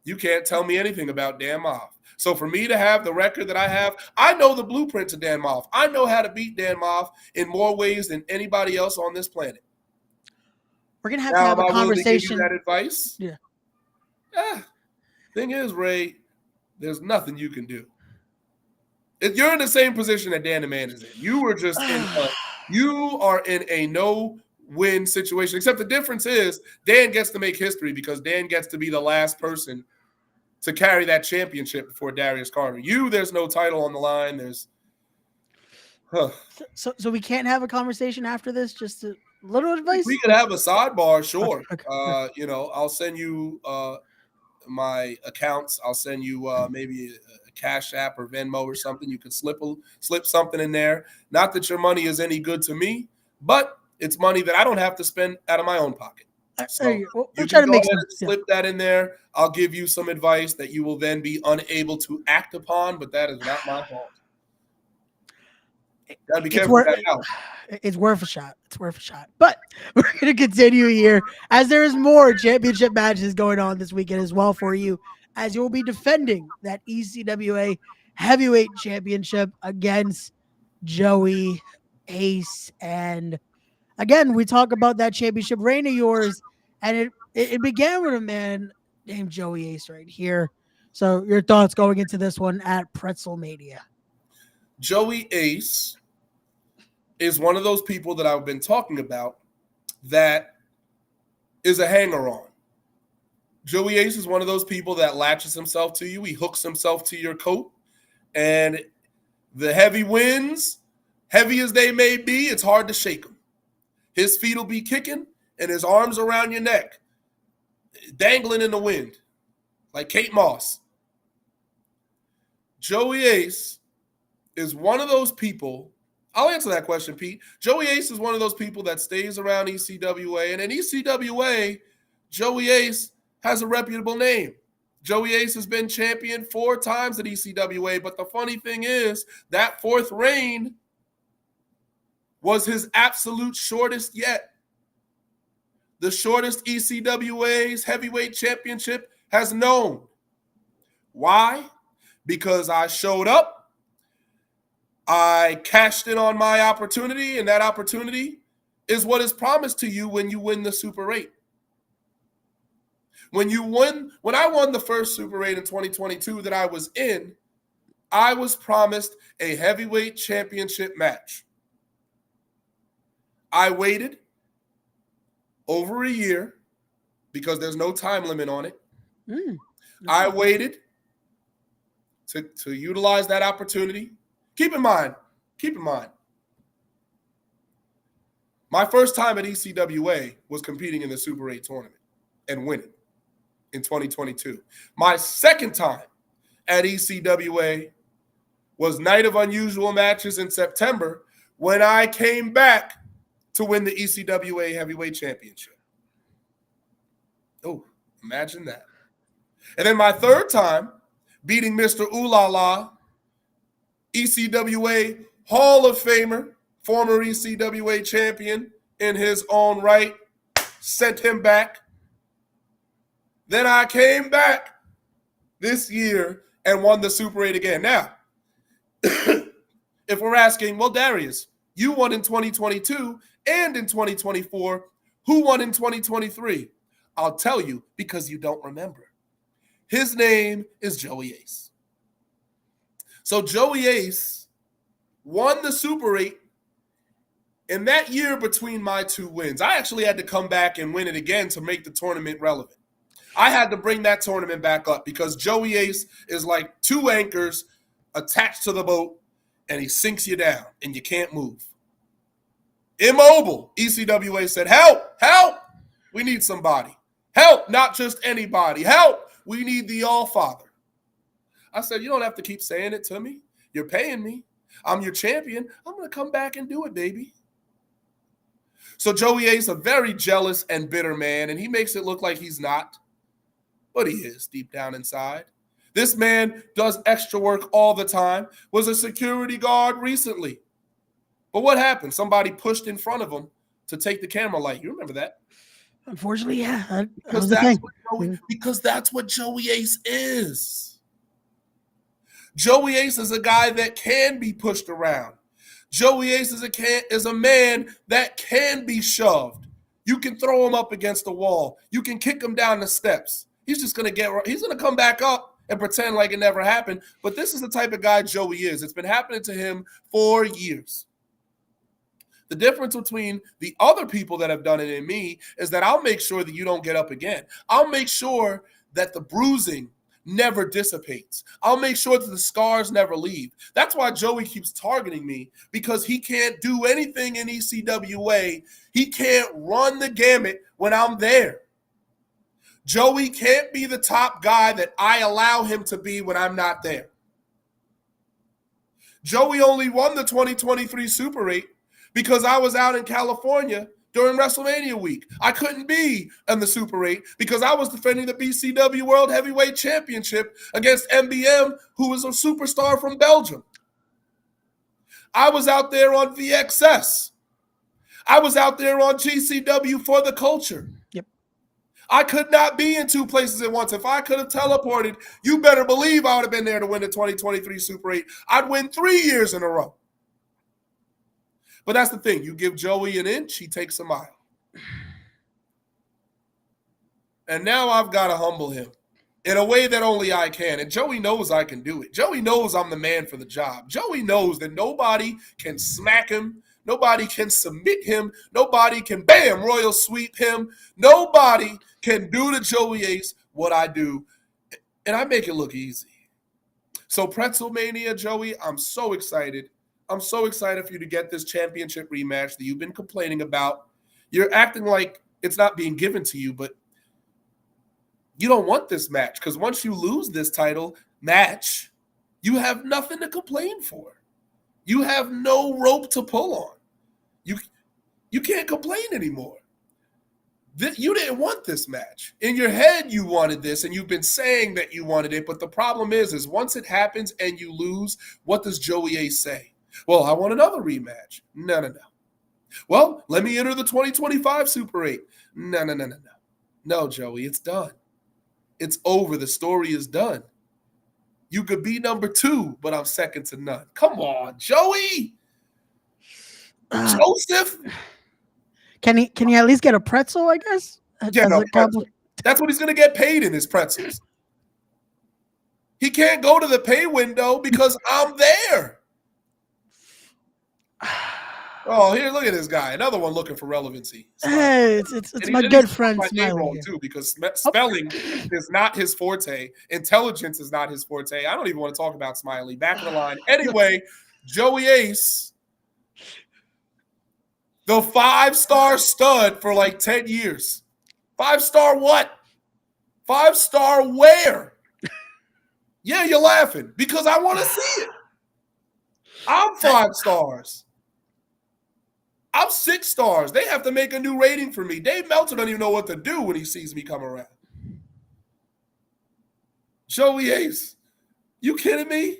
You can't tell me anything about Dan Moff. So for me to have the record that I have, I know the blueprint to Dan Moff. I know how to beat Dan Moff in more ways than anybody else on this planet. We're gonna have to have a conversation. That advice? Yeah. Thing is, Ray, there's nothing you can do. If you're in the same position that Dan the Man is in, you were just you are in a no-win situation. Except the difference is Dan gets to make history because Dan gets to be the last person to carry that championship before Darius Carter. There's no title on the line. There's So we can't have a conversation after this. Just a little advice. We could have a sidebar, sure. Okay. I'll send you my accounts. I'll send you maybe a Cash App or Venmo or something. You could slip something in there. Not that your money is any good to me, but it's money that I don't have to spend out of my own pocket. So you can go ahead and slip that in there. I'll give you some advice that you will then be unable to act upon, but that is not my fault. Gotta be careful with that now. It's worth a shot. It's worth a shot. But we're going to continue here as there is more championship matches going on this weekend as well for you, as you'll be defending that ECWA Heavyweight Championship against Joey Ace. And again, we talk about that championship reign of yours, and it began with a man named Joey Ace right here. So your thoughts going into this one at Pretzelmania? Joey Ace is one of those people that I've been talking about that is a hanger-on. Joey Ace is one of those people that latches himself to you. He hooks himself to your coat. And the heavy winds, heavy as they may be, it's hard to shake him. His feet will be kicking and his arms around your neck, dangling in the wind, like Kate Moss. Joey Ace is one of those people. I'll answer that question, Pete. Joey Ace is one of those people that stays around ECWA. And in ECWA, Joey Ace has a reputable name. Joey Ace has been champion 4 times at ECWA. But the funny thing is, that 4th reign was his absolute shortest yet. The shortest ECWA's heavyweight championship has known. Why? Because I showed up. I cashed in on my opportunity, and that opportunity is what is promised to you when you win the Super 8. When I won the first Super 8 in 2022 that I was in, I was promised a heavyweight championship match. I waited over a year because there's no time limit on it. I waited to utilize that opportunity. Keep in mind, my first time at ECWA was competing in the Super 8 tournament and winning in 2022. My second time at ECWA was Night of Unusual Matches in September when I came back to win the ECWA Heavyweight Championship. Oh, imagine that. And then my third time beating Mr. Ooh La La, ECWA Hall of Famer, former ECWA champion in his own right, sent him back. Then I came back this year and won the Super 8 again. Now, if we're asking, well, Darius, you won in 2022 and in 2024, who won in 2023? I'll tell you because you don't remember. His name is Joey Ace. So Joey Ace won the Super 8 in that year between my two wins. I actually had to come back and win it again to make the tournament relevant. I had to bring that tournament back up because Joey Ace is like two anchors attached to the boat, and he sinks you down, and you can't move. Immobile. ECWA said, help, help. We need somebody. Help, not just anybody. Help. We need the All-Father. I said, you don't have to keep saying it to me. You're paying me. I'm your champion. I'm going to come back and do it, baby. So Joey Ace, a very jealous and bitter man, and he makes it look like he's not. But he is deep down inside. This man does extra work all the time, was a security guard recently. But what happened? Somebody pushed in front of him to take the camera light. You remember that? Unfortunately, yeah. Because that's what Joey Ace is. Joey Ace is a guy that can be pushed around. Joey Ace is a man that can be shoved. You can throw him up against the wall. You can kick him down the steps. He's just going to come back up and pretend like it never happened. But this is the type of guy Joey is. It's been happening to him for years. The difference between the other people that have done it and me is that I'll make sure that you don't get up again. I'll make sure that the bruising never dissipates. I'll make sure that the scars never leave. That's why Joey keeps targeting me, because he can't do anything in ECWA. He can't run the gamut when I'm there. Joey can't be the top guy that I allow him to be when I'm not there. Joey only won the 2023 Super 8 because I was out in California during WrestleMania week. I couldn't be in the Super 8 because I was defending the BCW World Heavyweight Championship against MBM, who was a superstar from Belgium. I was out there on VXS. I was out there on GCW for the culture. Yep. I could not be in two places at once. If I could have teleported, you better believe I would have been there to win the 2023 Super 8. I'd win 3 years in a row. But that's the thing. You give Joey an inch, he takes a mile. And now I've got to humble him in a way that only I can. And Joey knows I can do it. Joey knows I'm the man for the job. Joey knows that nobody can smack him. Nobody can submit him. Nobody can, bam, royal sweep him. Nobody can do to Joey Ace what I do. And I make it look easy. So Pretzelmania, Joey, I'm so excited. I'm so excited for you to get this championship rematch that you've been complaining about. You're acting like it's not being given to you, but you don't want this match, because once you lose this title match, you have nothing to complain for. You have no rope to pull on. You can't complain anymore. You didn't want this match. In your head, you wanted this, and you've been saying that you wanted it, but the problem is once it happens and you lose, what does Joey Ace say? Well, I want another rematch. No. Well, let me enter the 2025 Super 8. No. No, Joey, it's done. It's over. The story is done. You could be number 2, but I'm second to none. Come on, Joey. Joseph. Can he at least get a pretzel, I guess? Yeah, no, that's what he's going to get paid in his pretzels. He can't go to the pay window because I'm there. Oh, here, look at this guy. Another one looking for relevancy. Hey, it's my good friend Smiley too, because spelling is not his forte. Intelligence is not his forte. I don't even want to talk about Smiley. Back in the line. Anyway, Joey Ace, the 5-star stud for like 10 years. 5-star what? 5-star where? Yeah, you're laughing because I want to see it. I'm 5 stars. I'm 6 stars. They have to make a new rating for me. Dave Meltzer don't even know what to do when he sees me come around. Joey Ace, you kidding me?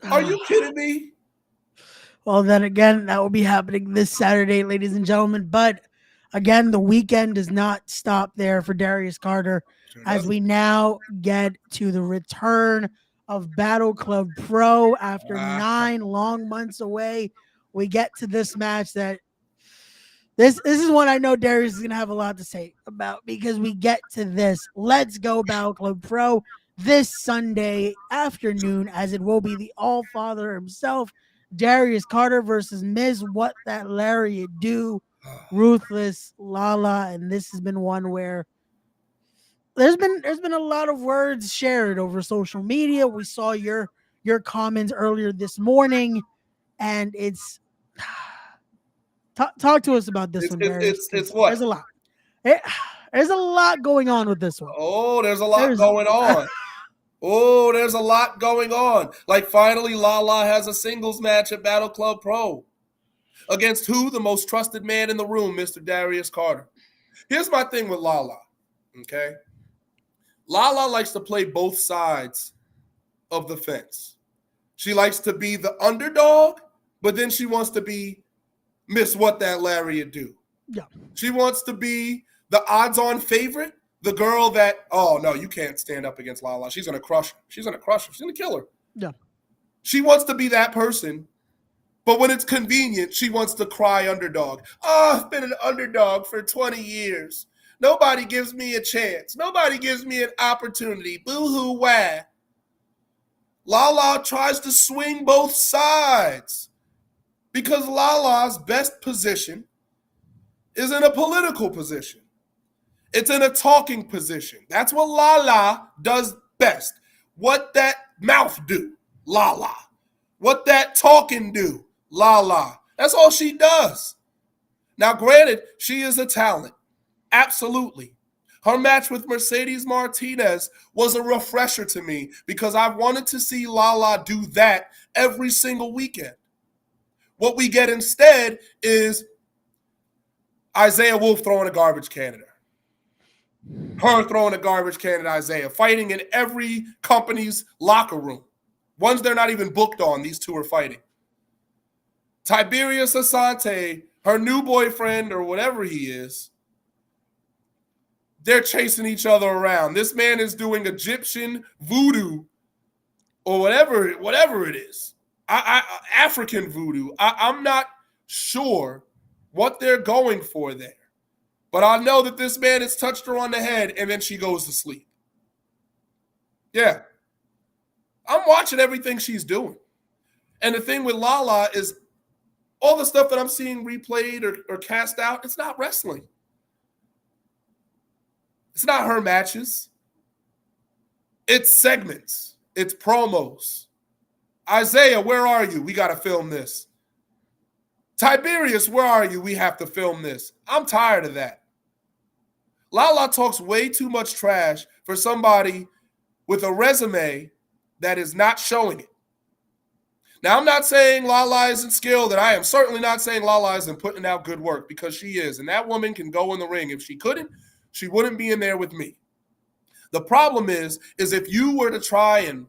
Are you kidding me? Well, then again, that will be happening this Saturday, ladies and gentlemen. But again, the weekend does not stop there for Darius Carter Sure as doesn't. we now get to the return of Battle Club Pro after Ah, 9 long months away. We get to this match that this is one I know Darius is gonna have a lot to say about because we get to this. Let's go Battle Club Pro this Sunday afternoon, as it will be the All Father himself, Darius Carter versus Miz. What that lariat do? Ruthless Lala, and this has been one where there's been a lot of words shared over social media. We saw your comments earlier this morning, and it's talk to us about this it's one, it's Darius, it's it's because what? there's a lot. It, there's a lot going on with this one. Oh, there's a lot There's going on. Oh, there's a lot going on. Like finally, Lala has a singles match at Battle Club Pro against who? The most trusted man in the room, Mr. Darius Carter. Here's my thing with Lala. Okay, Lala likes to play both sides of the fence. She likes to be the underdog, but then she wants to be Miss What That Lariat Do. yeah, She wants to be the odds-on favorite, the girl that, oh no, you can't stand up against Lala. She's gonna crush her. She's gonna crush her. She's gonna kill her. yeah, She wants to be that person, but when it's convenient, she wants to cry underdog. Oh, I've been an underdog for 20 years. Nobody gives me a chance. Nobody gives me an opportunity. Boo-hoo, wah. Lala tries to swing both sides because Lala's best position is in a political position. It's in a talking position. That's what Lala does best. What that mouth do, Lala. What that talking do, Lala. That's all she does. Now, granted, she is a talent. Absolutely. Her match with Mercedes Martinez was a refresher to me because I wanted to see Lala do that every single weekend. What we get instead is Isaiah Wolf throwing a garbage can at her. Her throwing a garbage can at Isaiah, fighting in every company's locker room. Ones they're not even booked on, these two are fighting. Tiberius Asante, her new boyfriend or whatever he is, they're chasing each other around. This man is doing Egyptian voodoo or whatever it is. African voodoo. I'm not sure what they're going for there. But I know that this man has touched her on the head and then she goes to sleep. Yeah. I'm watching everything she's doing. And the thing with Lala is all the stuff that I'm seeing replayed or cast out, it's not wrestling. It's not her matches. It's segments. It's promos. Isaiah, where are you? We got to film this. Tiberius, where are you? We have to film this. I'm tired of that. Lala talks way too much trash for somebody with a resume that is not showing it. Now, I'm not saying Lala isn't skilled, and I am certainly not saying Lala isn't putting out good work because she is. And that woman can go in the ring. If she couldn't, she wouldn't be in there with me. The problem is if you were to try and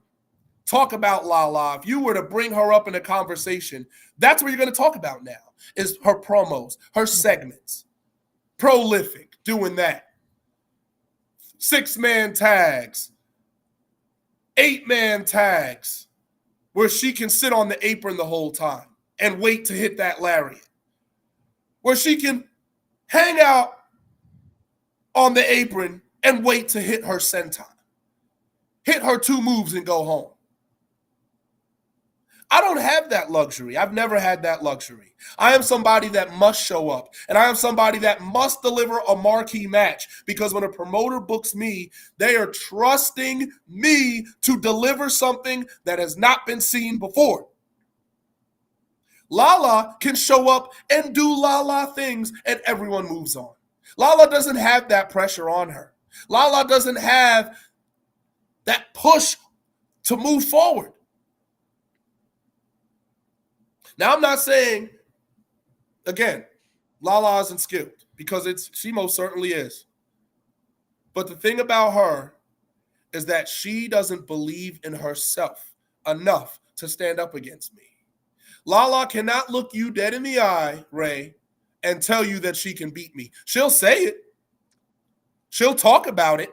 talk about Lala, if you were to bring her up in a conversation, that's what you're going to talk about now, is her promos, her segments. Prolific, doing that. 6-man tags, 8-man tags, where she can sit on the apron the whole time and wait to hit that lariat. Where she can hang out on the apron and wait to hit her senton. Hit her 2 moves and go home. I don't have that luxury. I've never had that luxury. I am somebody that must show up, and I am somebody that must deliver a marquee match because when a promoter books me, they are trusting me to deliver something that has not been seen before. Lala can show up and do Lala things, and everyone moves on. Lala doesn't have that pressure on her. Lala doesn't have that push to move forward. Now, I'm not saying, again, Lala isn't skilled because she most certainly is. But the thing about her is that she doesn't believe in herself enough to stand up against me. Lala cannot look you dead in the eye, Ray, and tell you that she can beat me. She'll say it. She'll talk about it.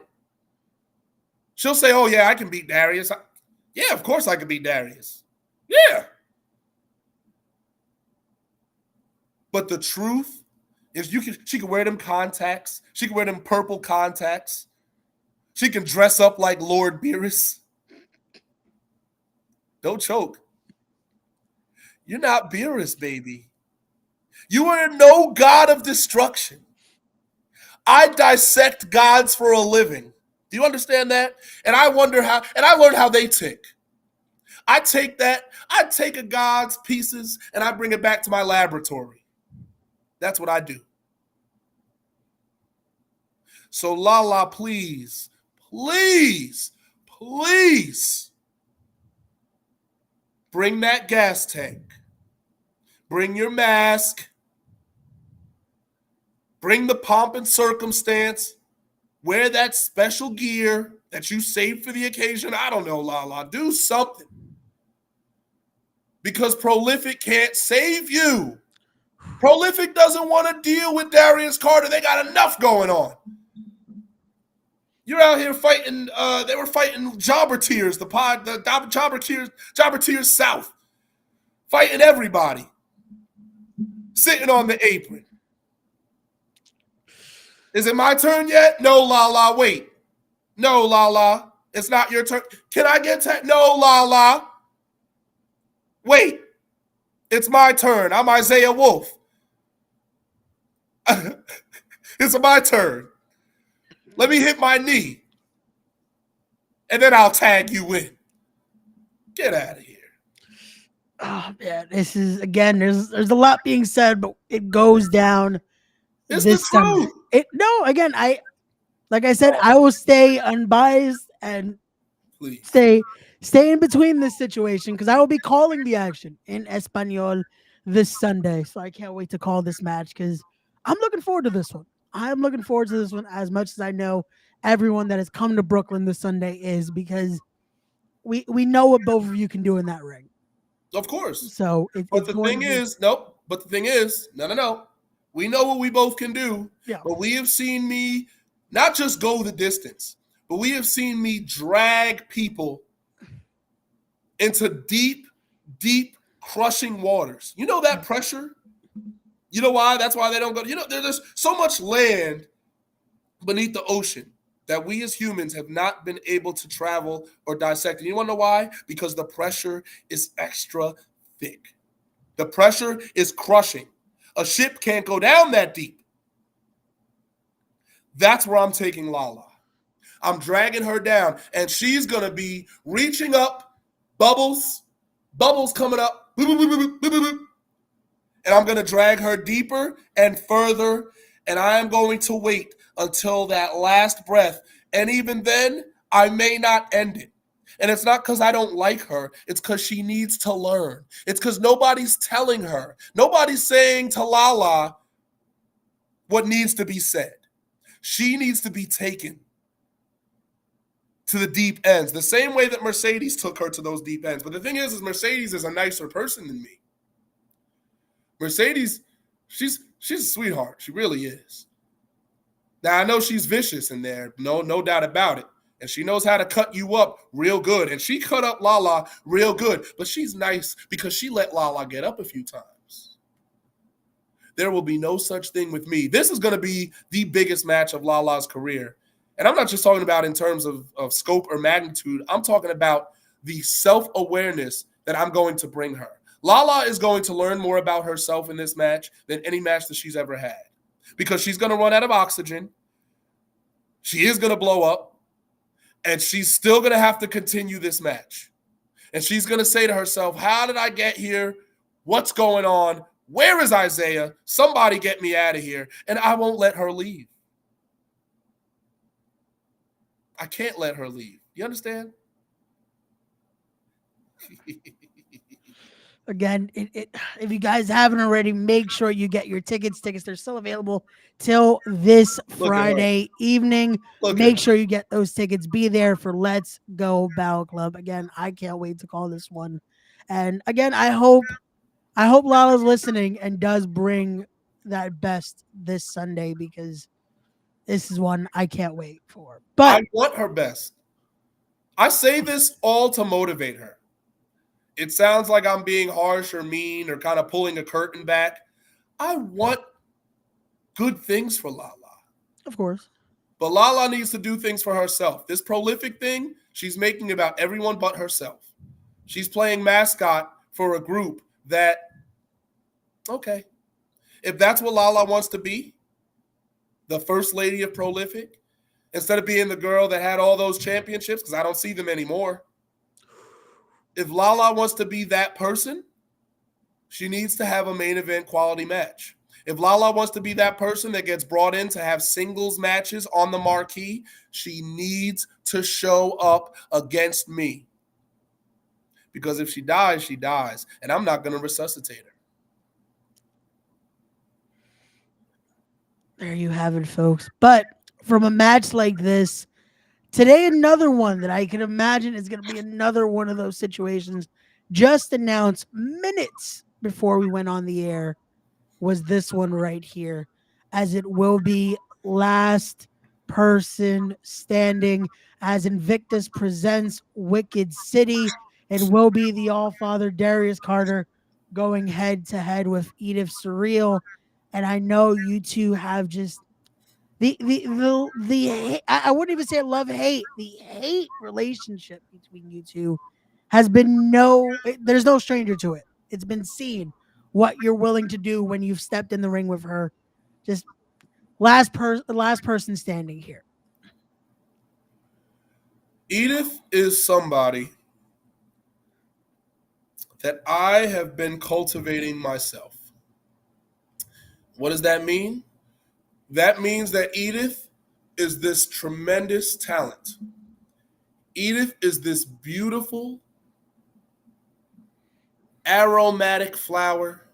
She'll say, oh, yeah, I can beat Darius. Yeah, of course I can beat Darius. Yeah. But the truth is she can wear them contacts. She can wear them purple contacts. She can dress up like Lord Beerus. Don't choke. You're not Beerus, baby. You are no god of destruction. I dissect gods for a living. Do you understand that? And I wonder how, and I learned how they tick. I take a god's pieces and I bring it back to my laboratory. That's what I do. So Lala, please, please, please bring that gas tank. Bring your mask. Bring the pomp and circumstance. Wear that special gear that you saved for the occasion. I don't know, Lala. Do something. Because Prolific can't save you. Prolific doesn't want to deal with Darius Carter. They got enough going on. You're out here fighting. They were fighting Jobber Tears, the Jobber Tears South, fighting everybody, sitting on the apron. Is it my turn yet? No, Lala. Wait. No, Lala. It's not your turn. Can I get No, Lala. Wait. It's my turn. I'm Isaiah Wolf. It's my turn. Let me hit my knee. And then I'll tag you in. Get out of here. Oh man, this is again. There's a lot being said, but it goes down. It's the truth. Again, like I said, I will stay unbiased and Please stay in between this situation because I will be calling the action in Espanol this Sunday. So I can't wait to call this match because I'm looking forward to this one. I'm looking forward to this one as much as I know everyone that has come to Brooklyn this Sunday is because we know what both of you can do in that ring. Of course. So But the thing is, no. We know what we both can do. Yeah. But we have seen me not just go the distance, but we have seen me drag people into deep, deep, crushing waters. You know that pressure? You know why? That's why they don't go. You know, there's so much land beneath the ocean that we as humans have not been able to travel or dissect. And you want to know why? Because the pressure is extra thick. The pressure is crushing. A ship can't go down that deep. That's where I'm taking Lala. I'm dragging her down, and she's going to be reaching up, bubbles coming up, boop, boop, boop, boop, boop, boop. And I'm going to drag her deeper and further, and I am going to wait until that last breath. And even then, I may not end it. And it's not because I don't like her. It's because she needs to learn. It's because nobody's telling her. Nobody's saying to Lala what needs to be said. She needs to be taken to the deep ends, the same way that Mercedes took her to those deep ends. But the thing is Mercedes is a nicer person than me. Mercedes, she's a sweetheart. She really is. Now, I know she's vicious in there, no doubt about it. And she knows how to cut you up real good. And she cut up Lala real good. But she's nice because she let Lala get up a few times. There will be no such thing with me. This is going to be the biggest match of Lala's career. And I'm not just talking about in terms of scope or magnitude. I'm talking about the self-awareness that I'm going to bring her. Lala is going to learn more about herself in this match than any match that she's ever had. Because she's going to run out of oxygen. She is going to blow up. And she's still going to have to continue this match. And she's going to say to herself, how did I get here? What's going on? Where is Isaiah? Somebody get me out of here. And I won't let her leave. I can't let her leave. You understand? Again, if you guys haven't already, make sure you get your tickets. Tickets, they're still available till this Friday evening. Make sure you get those tickets. Be there for Let's Go Battle Club. Again, I can't wait to call this one. And again, I hope I hope Lala's listening and does bring that best this Sunday because this is one I can't wait for. But I want her best. I say this all to motivate her. It sounds like I'm being harsh or mean or kind of pulling a curtain back. I want good things for Lala. of course, But Lala needs to do things for herself. This prolific thing, she's making about everyone but herself. She's playing mascot for a group that, okay, if that's what Lala wants to be, the first lady of prolific, instead of being the girl that had all those championships, because I don't see them anymore. If Lala wants to be that person, she needs to have a main event quality match. If Lala wants to be that person that gets brought in to have singles matches on the marquee, she needs to show up against me. Because if she dies, she dies. And I'm not going to resuscitate her. there you have it, folks. But from a match like this, today, another one that I can imagine is going to be another one of those situations just announced minutes before we went on the air was this one right here, as it will be last person standing as Invictus presents Wicked City. It will be the All Father Darius Carter going head to head with Edith Surreal. And I know you two have just I wouldn't even say love hate. The hate relationship between you two has been there's no stranger to it. It's been seen what you're willing to do when you've stepped in the ring with her. Just last person standing here. Edith is somebody that I have been cultivating myself. What does that mean? That means that Edith is this tremendous talent. Edith is this beautiful, aromatic flower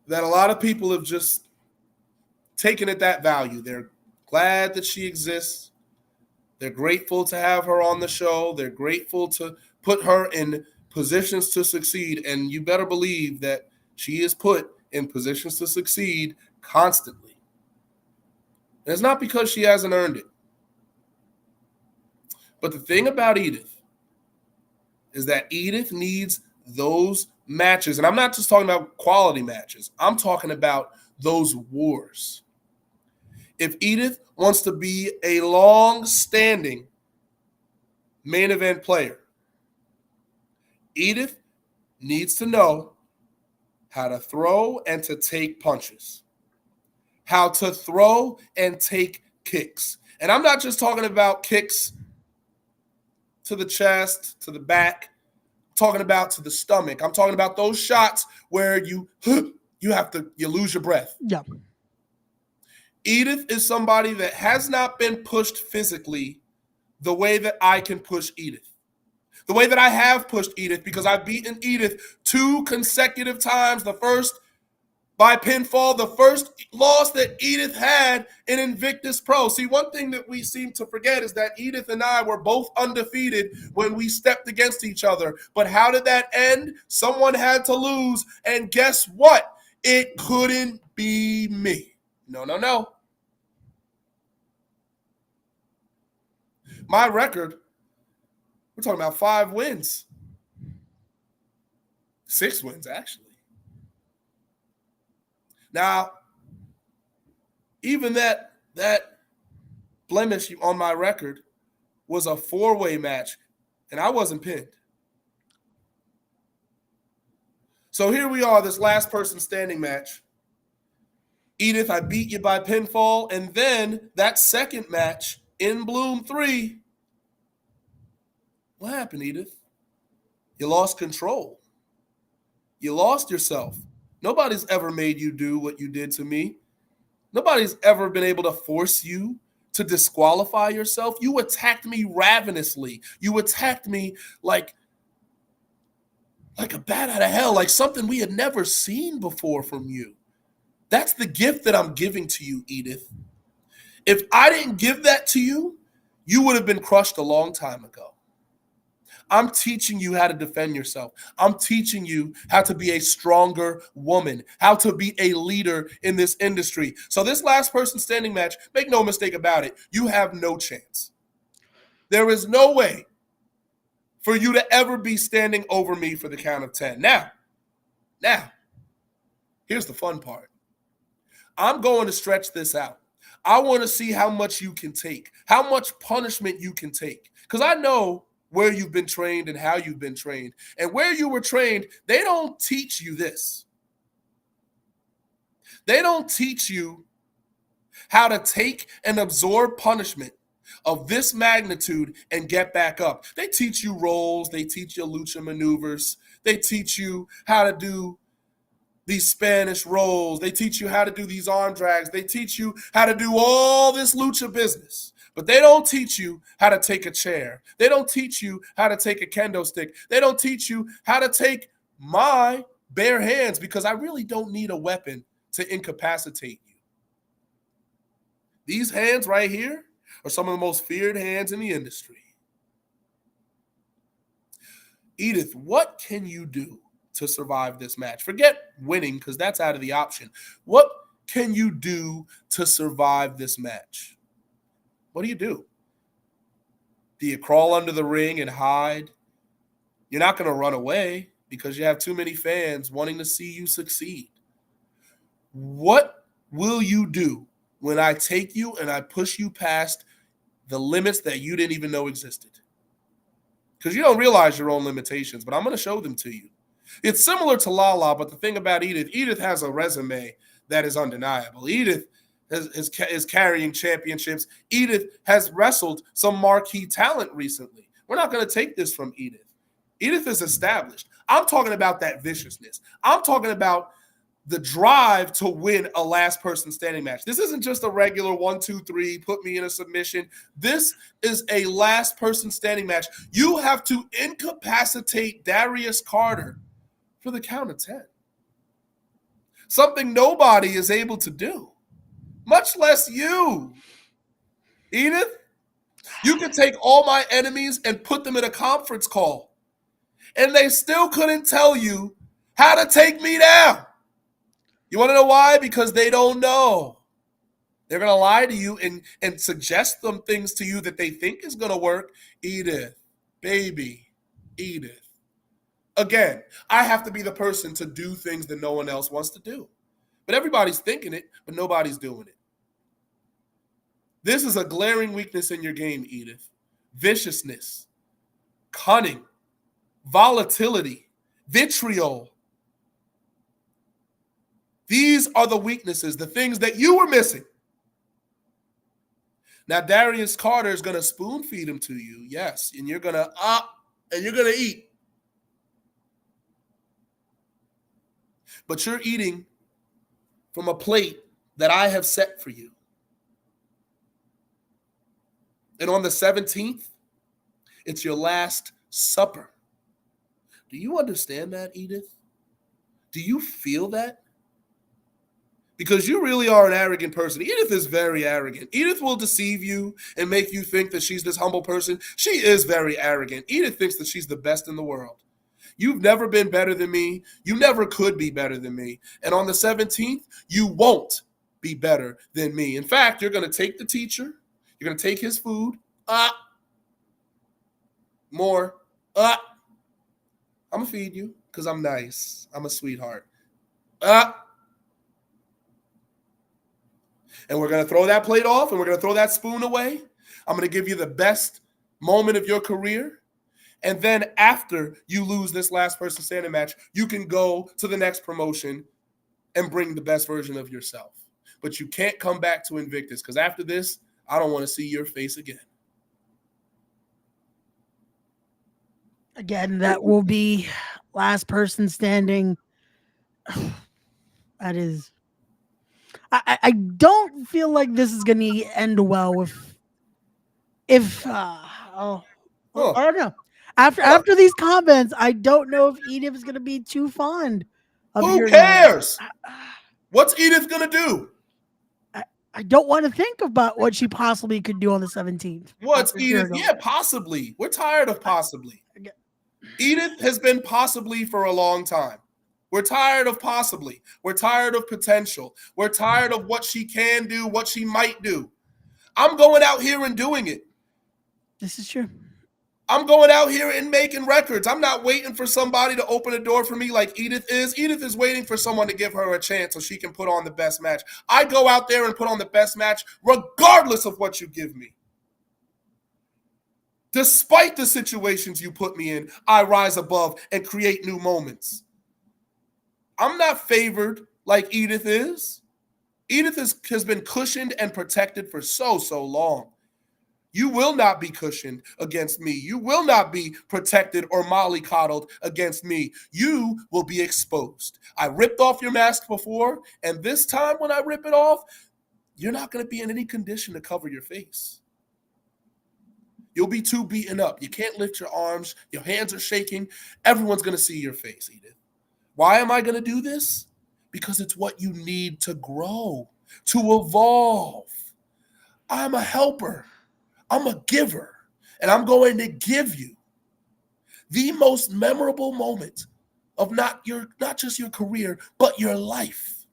that a lot of people have just taken at that value. They're glad that she exists. They're grateful to have her on the show. They're grateful to put her in positions to succeed. And you better believe that she is put in positions to succeed constantly. And it's not because she hasn't earned it. But the thing about Edith is that Edith needs those matches. And I'm not just talking about quality matches. I'm talking about those wars. If Edith wants to be a long-standing main event player, Edith needs to know how to throw and to take punches, how to throw and take kicks. And I'm not just talking about kicks to the chest, to the back, I'm talking about to the stomach. I'm talking about those shots where you lose your breath. Yeah. Edith is somebody that has not been pushed physically the way that I can push Edith. The way that I have pushed Edith, because I've beaten Edith 2 consecutive times. The first by pinfall, the first loss that Edith had in Invictus Pro. See, one thing that we seem to forget is that Edith and I were both undefeated when we stepped against each other. But how did that end? Someone had to lose, and guess what? It couldn't be me. No. My record, we're talking about 5 wins. 6 wins, actually. Now, even that blemish on my record was a 4-way match, and I wasn't pinned. So here we are, this last person standing match. Edith, I beat you by pinfall, and then that second match in Bloom 3. What happened, Edith? You lost control. You lost yourself. Nobody's ever made you do what you did to me. Nobody's ever been able to force you to disqualify yourself. You attacked me ravenously. You attacked me like a bat out of hell, like something we had never seen before from you. That's the gift that I'm giving to you, Edith. If I didn't give that to you, you would have been crushed a long time ago. I'm teaching you how to defend yourself. I'm teaching you how to be a stronger woman, how to be a leader in this industry. So this last person standing match, make no mistake about it, you have no chance. There is no way for you to ever be standing over me for the count of 10. Now, here's the fun part. I'm going to stretch this out. I want to see how much you can take, how much punishment you can take. Because I know where you've been trained and how you've been trained. And where you were trained, they don't teach you this. They don't teach you how to take and absorb punishment of this magnitude and get back up. They teach you rolls. They teach you lucha maneuvers. They teach you how to do these Spanish rolls. They teach you how to do these arm drags. They teach you how to do all this lucha business. But they don't teach you how to take a chair. They don't teach you how to take a kendo stick. They don't teach you how to take my bare hands, because I really don't need a weapon to incapacitate you. These hands right here are some of the most feared hands in the industry. Edith, what can you do to survive this match? Forget winning, because that's out of the option. What can you do to survive this match? What do you do? Do you crawl under the ring and hide? You're not going to run away because you have too many fans wanting to see you succeed. What will you do when I take you and I push you past the limits that you didn't even know existed? Because you don't realize your own limitations, but I'm going to show them to you. It's similar to Lala, but the thing about Edith has a resume that is undeniable. Edith is carrying championships. Edith has wrestled some marquee talent recently. We're not going to take this from Edith. Edith is established. I'm talking about that viciousness. I'm talking about the drive to win a last person standing match. This isn't just a regular 1, 2, 3, put me in a submission. This is a last person standing match. You have to incapacitate Darius Carter for the count of 10. Something nobody is able to do, much less you. Edith, you can take all my enemies and put them in a conference call, and they still couldn't tell you how to take me down. You want to know why? Because they don't know. They're going to lie to you and suggest some things to you that they think is going to work. Edith, baby, Edith. Again, I have to be the person to do things that no one else wants to do. But everybody's thinking it, but nobody's doing it. This is a glaring weakness in your game, Edith. Viciousness, cunning, volatility, vitriol. These are the weaknesses, the things that you were missing. Now, Darius Carter is going to spoon feed them to you, yes, and you're going to eat. But you're eating from a plate that I have set for you. And on the 17th, it's your last supper. Do you understand that, Edith? Do you feel that? Because you really are an arrogant person. Edith is very arrogant. Edith will deceive you and make you think that she's this humble person. She is very arrogant. Edith thinks that she's the best in the world. You've never been better than me. You never could be better than me. And on the 17th, you won't be better than me. In fact, you're going to take the teacher. You're going to take his food. More. I'm going to feed you because I'm nice. I'm a sweetheart. And we're going to throw that plate off and we're going to throw that spoon away. I'm going to give you the best moment of your career. And then after you lose this last person standing match, you can go to the next promotion and bring the best version of yourself. But you can't come back to Invictus because after this, I don't want to see your face again. Again, that will be last person standing. That is... I don't feel like this is going to end well if I don't know. After these comments, I don't know if Edith is going to be too fond of Who cares? What's Edith going to do? I don't want to think about what she possibly could do on the 17th. What's Edith? Yeah, possibly. We're tired of possibly. Edith has been possibly for a long time. We're tired of possibly. We're tired of potential. We're tired of what she can do, what she might do. I'm going out here and doing it. This is true. I'm going out here and making records. I'm not waiting for somebody to open a door for me like Edith is. Edith is waiting for someone to give her a chance so she can put on the best match. I go out there and put on the best match regardless of what you give me. Despite the situations you put me in, I rise above and create new moments. I'm not favored like Edith is. Edith has been cushioned and protected for so long. You will not be cushioned against me. You will not be protected or mollycoddled against me. You will be exposed. I ripped off your mask before, and this time when I rip it off, you're not going to be in any condition to cover your face. You'll be too beaten up. You can't lift your arms. Your hands are shaking. Everyone's going to see your face, Edith. Why am I going to do this? Because it's what you need to grow, to evolve. I'm a helper. I'm a giver, and I'm going to give you the most memorable moment of not just your career, but your life.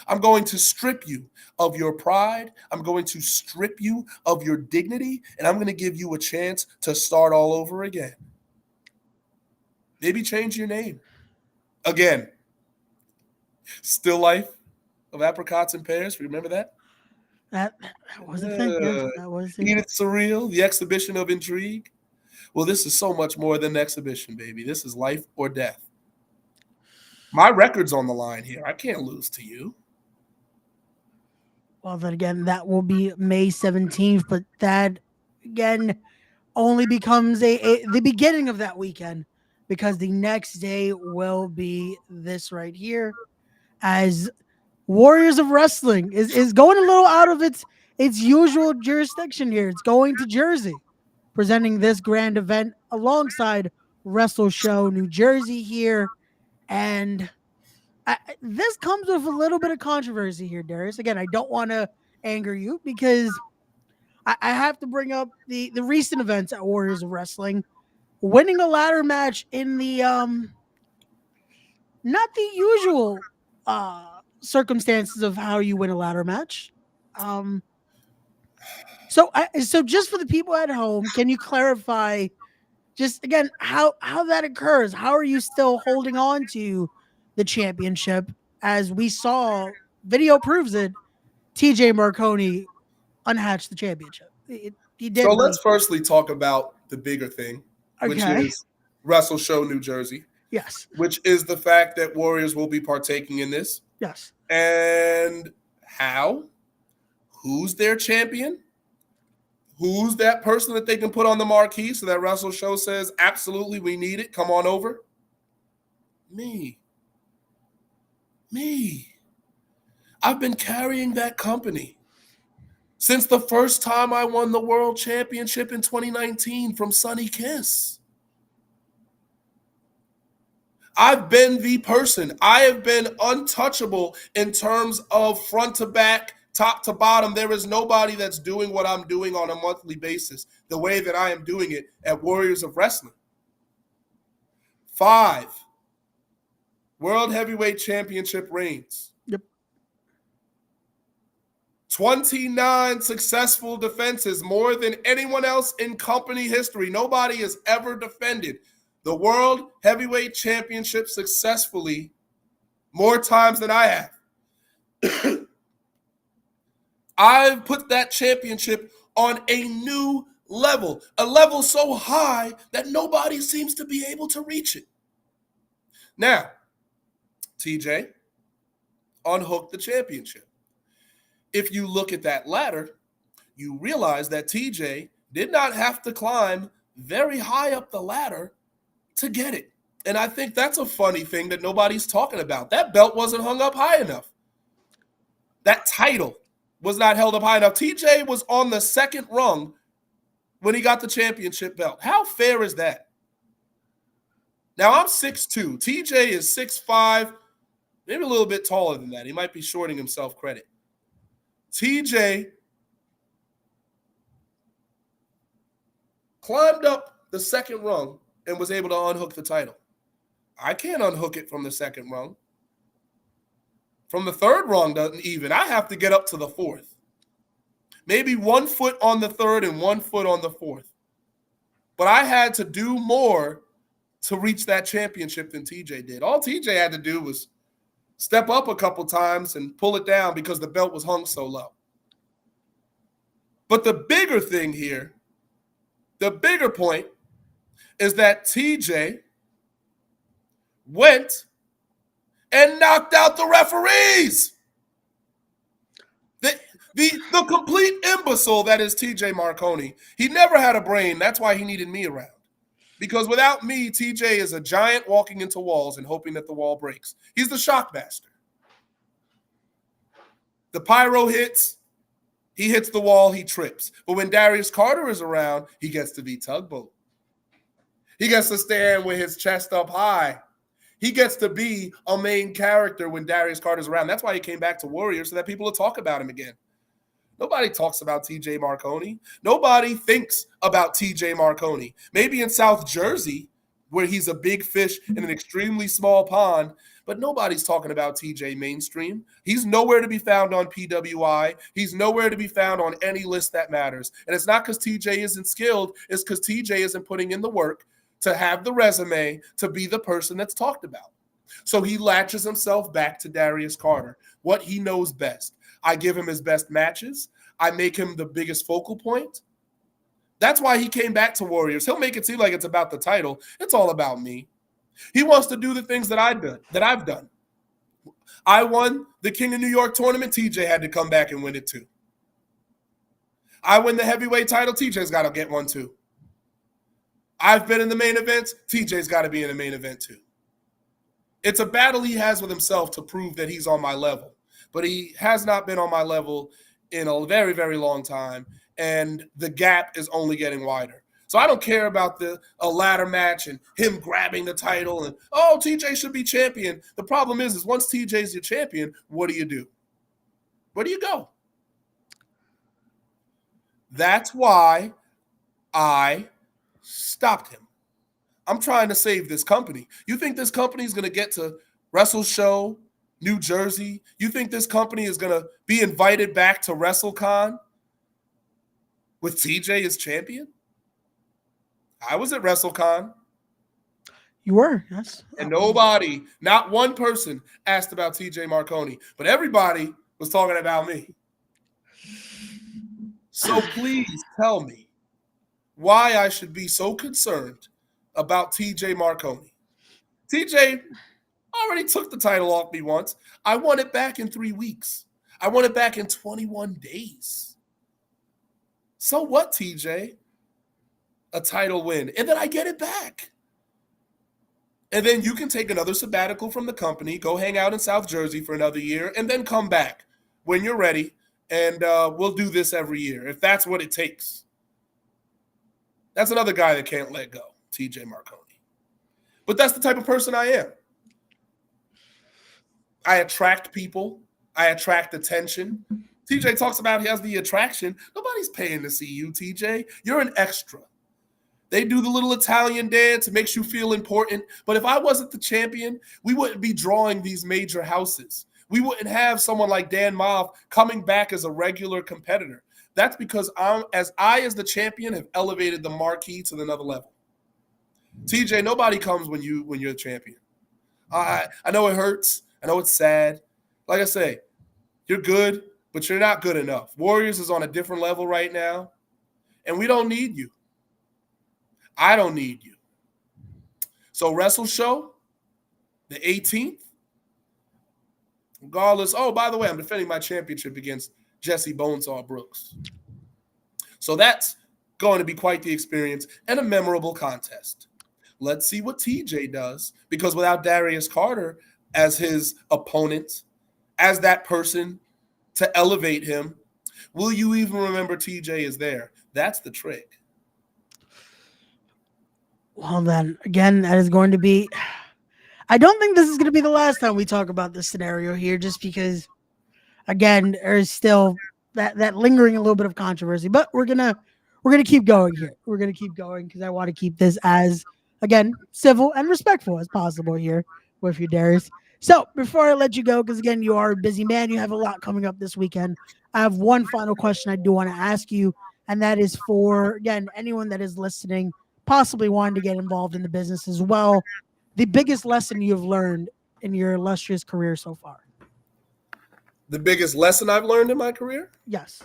I'm going to strip you of your pride. I'm going to strip you of your dignity, and I'm going to give you a chance to start all over again. Maybe change your name. Again, Still Life of Apricots and Pears. Remember that? That was a thing. Yeah, that was a thing. Edith Surreal, the exhibition of intrigue. Well, this is so much more than an exhibition, baby. This is life or death. My record's on the line here. I can't lose to you. Well, then again, that will be May 17th, but that again only becomes the beginning of that weekend, because the next day will be this right here, as Warriors of Wrestling is going a little out of its usual jurisdiction here. It's going to Jersey, presenting this grand event alongside Wrestle Show New Jersey here. And this comes with a little bit of controversy here, Darius. Again, I don't want to anger you, because I have to bring up the recent events at Warriors of Wrestling. Winning a ladder match in the not the usual circumstances of how you win a ladder match. So just for the people at home, can you clarify just again how that occurs? How are you still holding on to the championship? As we saw, video proves it. TJ Marconi unhatched the championship. He did. So let's firstly talk about the bigger thing, which is Wrestle Show New Jersey. Yes. Which is the fact that Warriors will be partaking in this. Yes. And how? Who's their champion? Who's that person that they can put on the marquee so that Wrestle Show says, absolutely, we need it. Come on over. Me. I've been carrying that company since the first time I won the World Championship in 2019 from Sonny Kiss. I've been the person. I have been untouchable in terms of front to back, top to bottom. There is nobody that's doing what I'm doing on a monthly basis the way that I am doing it at Warriors of Wrestling. 5 World Heavyweight Championship reigns. Yep. 29 successful defenses, more than anyone else in company history. Nobody has ever defended the World Heavyweight Championship successfully more times than I have. I've put that championship on a new level, a level so high that nobody seems to be able to reach it. Now, TJ, unhook the championship. If you look at that ladder, you realize that TJ did not have to climb very high up the ladder to get it. And I think that's a funny thing that nobody's talking about. That belt wasn't hung up high enough. That title was not held up high enough. TJ was on the second rung when he got the championship belt. How fair is that? Now, I'm 6'2". TJ is 6'5", maybe a little bit taller than that. He might be shorting himself credit. TJ climbed up the second rung and was able to unhook the title. I can't unhook it from the second rung. From the third rung doesn't even. I have to get up to the fourth. Maybe 1 foot on the third and 1 foot on the fourth. But I had to do more to reach that championship than TJ did. All TJ had to do was step up a couple times and pull it down because the belt was hung so low. But the bigger thing here, the bigger point, is that TJ went and knocked out the referees. The complete imbecile that is TJ Marconi. He never had a brain. That's why he needed me around. Because without me, TJ is a giant walking into walls and hoping that the wall breaks. He's the shockmaster. The pyro hits, he hits the wall, he trips. But when Darius Carter is around, he gets to be Tugboat. He gets to stand with his chest up high. He gets to be a main character when Darius Carter's around. That's why he came back to Warrior, so that people will talk about him again. Nobody talks about TJ Marconi. Nobody thinks about TJ Marconi. Maybe in South Jersey, where he's a big fish in an extremely small pond, but nobody's talking about TJ mainstream. He's nowhere to be found on PWI. He's nowhere to be found on any list that matters. And it's not because TJ isn't skilled. It's because TJ isn't putting in the work to have the resume to be the person that's talked about. So he latches himself back to Darius Carter, what he knows best. I give him his best matches. I make him the biggest focal point. That's why he came back to Warriors. He'll make it seem like it's about the title. It's all about me. He wants to do the things that I've done. I won the King of New York tournament. TJ had to come back and win it too. I win the heavyweight title. TJ's got to get one too. I've been in the main events. TJ's got to be in the main event too. It's a battle he has with himself to prove that he's on my level. But he has not been on my level in a very, very long time, and the gap is only getting wider. So I don't care about a ladder match and him grabbing the title and, oh, TJ should be champion. The problem is once TJ's your champion, what do? Where do you go? That's why I stopped him. I'm trying to save this company. You think this company is going to get to Wrestle Show, New Jersey? You think this company is going to be invited back to WrestleCon with TJ as champion? I was at WrestleCon. You were, yes. And nobody, not one person, asked about TJ Marconi, but everybody was talking about me. So please tell me why I should be so concerned about TJ Marconi. TJ already took the title off me once. I won it back in 3 weeks. I won it back in 21 days. So what, TJ? A title win. And then I get it back. And then you can take another sabbatical from the company, go hang out in South Jersey for another year, and then come back when you're ready. And we'll do this every year, if that's what it takes. That's another guy that can't let go, TJ Marconi. But that's the type of person I am. I attract people. I attract attention. TJ talks about he has the attraction. Nobody's paying to see you, TJ. You're an extra. They do the little Italian dance. It makes you feel important. But if I wasn't the champion, we wouldn't be drawing these major houses. We wouldn't have someone like Dan Moff coming back as a regular competitor. That's because as the champion, have elevated the marquee to another level. TJ, nobody comes when you're the champion. I know it hurts. I know it's sad. Like I say, you're good, but you're not good enough. Warriors is on a different level right now, and we don't need you. I don't need you. So Wrestle Show, the 18th, regardless. Oh, by the way, I'm defending my championship against Jesse Bonesaw Brooks. So that's going to be quite the experience and a memorable contest. Let's see what TJ does, because without Darius Carter as his opponent, as that person to elevate him, will you even remember TJ is there? That's the trick. Well, then, again, that is going to be... I don't think this is going to be the last time we talk about this scenario here, just because, again, there's still that lingering a little bit of controversy. But we're gonna keep going here. We're gonna keep going because I want to keep this as again, civil and respectful as possible here with you, Darius. So before I let you go, because again, you are a busy man, you have a lot coming up this weekend. I have one final question I do want to ask you, and that is for, again, anyone that is listening, possibly wanting to get involved in the business as well. The biggest lesson you've learned in your illustrious career so far? The biggest lesson I've learned in my career? Yes.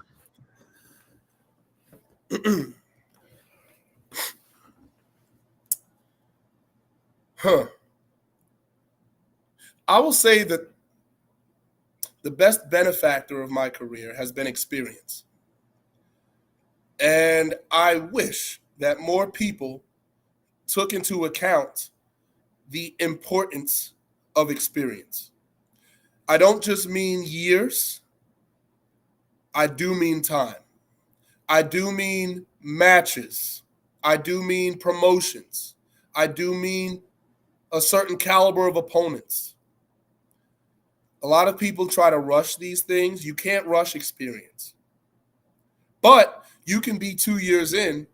Huh. I will say that the best benefactor of my career has been experience. And I wish that more people took into account the importance of experience. I don't just mean years, I do mean time. I do mean matches. I do mean promotions. I do mean a certain caliber of opponents. A lot of people try to rush these things. You can't rush experience. But you can be 2 years in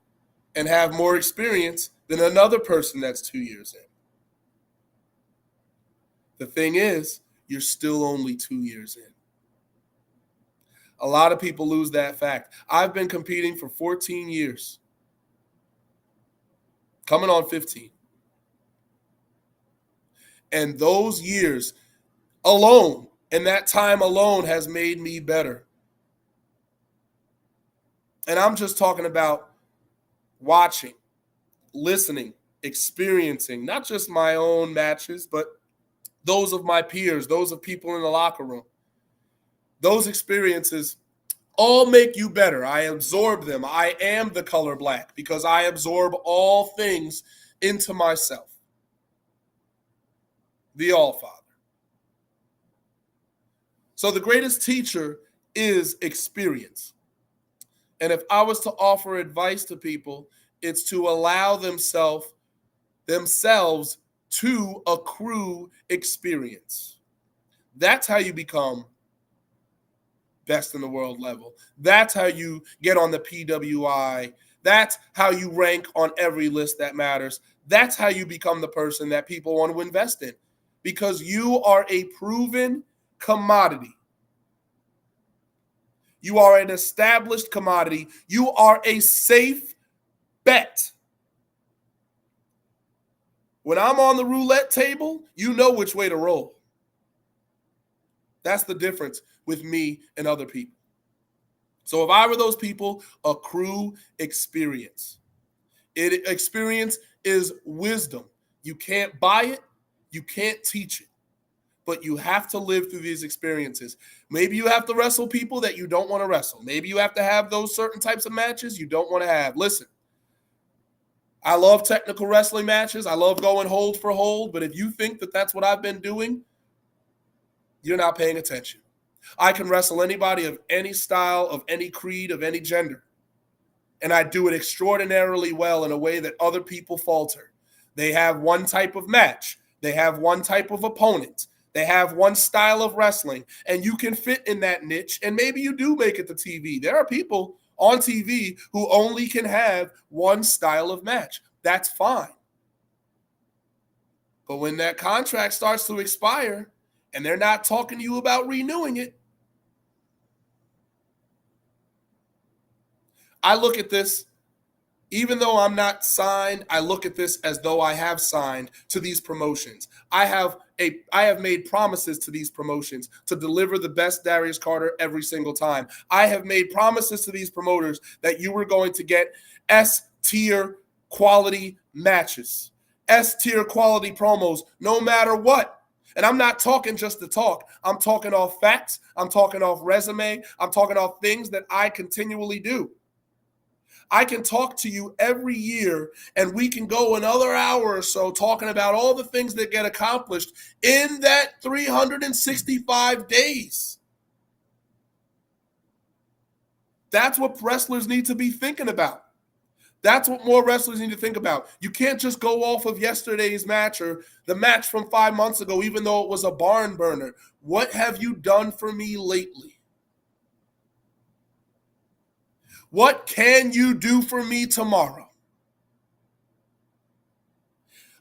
and have more experience than another person that's 2 years in. The thing is, you're still only 2 years in. A lot of people lose that fact. I've been competing for 14 years, coming on 15. And those years alone, and that time alone, has made me better. And I'm just talking about watching, listening, experiencing, not just my own matches, but those of my peers, those of people in the locker room. Those experiences all make you better. I absorb them. I am the color black because I absorb all things into myself. The All-Father. So the greatest teacher is experience. And if I was to offer advice to people, it's to allow themselves to accrue experience. That's how you become best in the world level. That's how you get on the PWI. That's how you rank on every list that matters. That's how you become the person that people want to invest in, because you are a proven commodity. You are an established commodity. You are a safe bet. When I'm on the roulette table, you know which way to roll. That's the difference with me and other people. So if I were those people, accrue experience. Experience is wisdom. You can't buy it. You can't teach it. But you have to live through these experiences. Maybe you have to wrestle people that you don't want to wrestle. Maybe you have to have those certain types of matches you don't want to have. Listen, I love technical wrestling matches. I love going hold for hold. But if you think that that's what I've been doing, you're not paying attention. I can wrestle anybody of any style, of any creed, of any gender. And I do it extraordinarily well in a way that other people falter. They have one type of match. They have one type of opponent. They have one style of wrestling, and you can fit in that niche, and maybe you do make it to TV. There are people on TV who only can have one style of match. That's fine. But when that contract starts to expire and they're not talking to you about renewing it, I look at this, even though I'm not signed, I look at this as though I have signed to these promotions. I have made promises to these promotions to deliver the best Darius Carter every single time. I have made promises to these promoters that you were going to get S-tier quality matches, S-tier quality promos, no matter what. And I'm not talking just to talk. I'm talking off facts. I'm talking off resume. I'm talking off things that I continually do. I can talk to you every year, and we can go another hour or so talking about all the things that get accomplished in that 365 days. That's what wrestlers need to be thinking about. That's what more wrestlers need to think about. You can't just go off of yesterday's match or the match from 5 months ago, even though it was a barn burner. What have you done for me lately? What can you do for me tomorrow?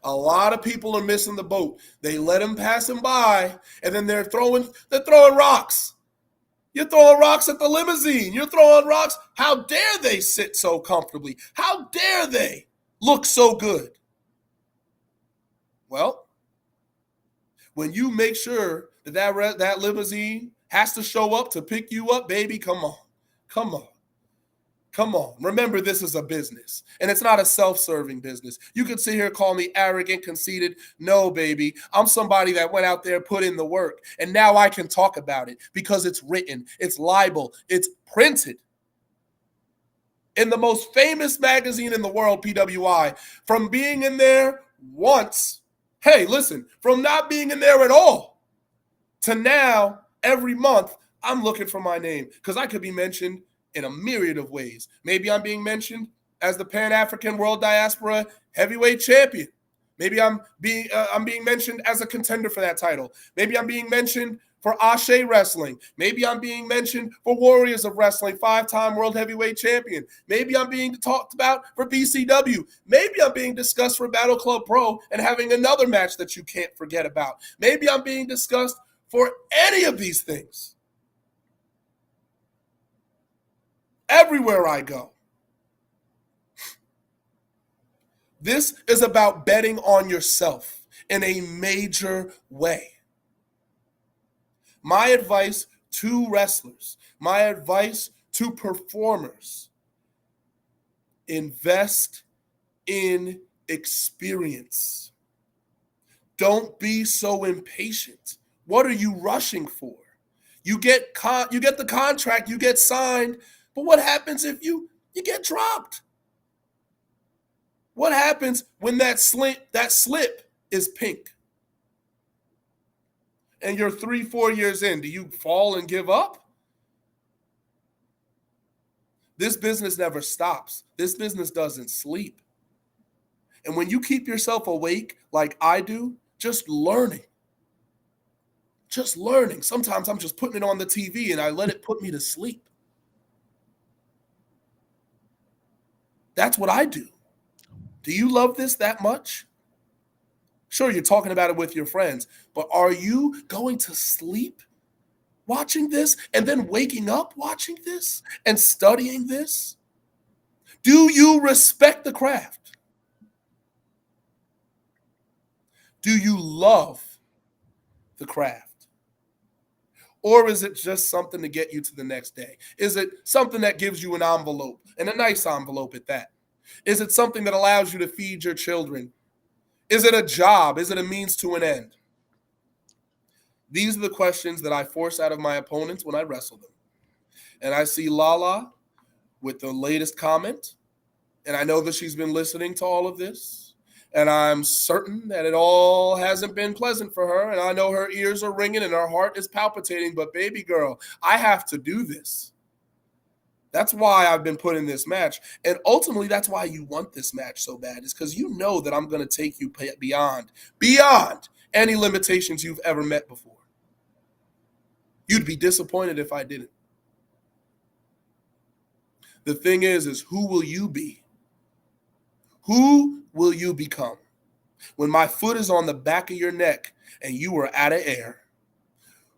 A lot of people are missing the boat. They let him pass him by, and then they're throwing rocks. You're throwing rocks at the limousine. You're throwing rocks. How dare they sit so comfortably? How dare they look so good? Well, when you make sure that limousine has to show up to pick you up, baby, come on. Come on. Come on. Remember, this is a business, and it's not a self-serving business. You could sit here and call me arrogant, conceited. No, baby. I'm somebody that went out there, put in the work, and now I can talk about it because it's written, it's libel, it's printed. In the most famous magazine in the world, PWI, from being in there once, hey, listen, from not being in there at all to now, every month, I'm looking for my name because I could be mentioned in a myriad of ways. Maybe I'm being mentioned as the Pan-African World Diaspora Heavyweight Champion. Maybe I'm being mentioned as a contender for that title. Maybe I'm being mentioned for Ashe Wrestling. Maybe I'm being mentioned for Warriors of Wrestling, 5-time World Heavyweight Champion. Maybe I'm being talked about for BCW. Maybe I'm being discussed for Battle Club Pro and having another match that you can't forget about. Maybe I'm being discussed for any of these things. Everywhere I go. This is about betting on yourself in a major way. My advice to wrestlers, my advice to performers, invest in experience. Don't be so impatient. What are you rushing for? You get the contract, you get signed, but what happens if you get dropped? What happens when that slip is pink? And you're 3-4 years in, do you fall and give up? This business never stops. This business doesn't sleep. And when you keep yourself awake like I do, just learning. Sometimes I'm just putting it on the TV and I let it put me to sleep. That's what I do. Do you love this that much? Sure, you're talking about it with your friends, but are you going to sleep watching this and then waking up watching this and studying this? Do you respect the craft? Do you love the craft? Or is it just something to get you to the next day? Is it something that gives you an envelope, and a nice envelope at that? Is it something that allows you to feed your children? Is it a job? Is it a means to an end? These are the questions that I force out of my opponents when I wrestle them. And I see Lala with the latest comment, and I know that she's been listening to all of this. And I'm certain that it all hasn't been pleasant for her. And I know her ears are ringing and her heart is palpitating. But baby girl, I have to do this. That's why I've been put in this match. And ultimately, that's why you want this match so bad. Is because you know that I'm going to take you beyond any limitations you've ever met before. You'd be disappointed if I didn't. The thing is who will you be? Who will you become? When my foot is on the back of your neck and you are out of air,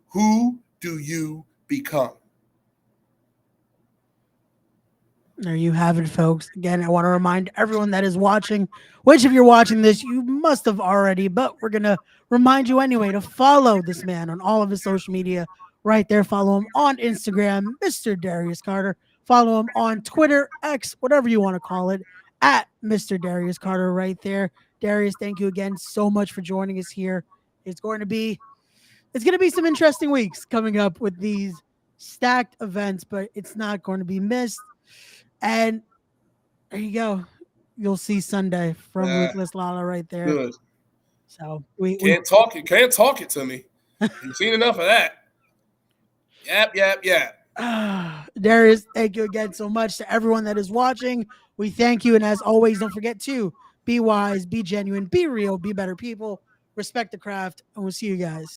who do you become? There you have it, folks. Again, I want to remind everyone that is watching, which if you're watching this, you must have already, but we're going to remind you anyway to follow this man on all of his social media right there. Follow him on Instagram, Mr. Darius Carter. Follow him on Twitter, X, whatever you want to call it, at Mr. Darius Carter right there. Darius, thank you again so much for joining us here. It's going to be some interesting weeks coming up with these stacked events, but it's not going to be missed. And there you go. You'll see Sunday from Ruthless Lala right there. Good. So we can't talk it to me. You've seen enough of that. Yep. Darius, thank you again so much to everyone that is watching. We thank you. And as always, don't forget to be wise, be genuine, be real, be better people, respect the craft, and we'll see you guys.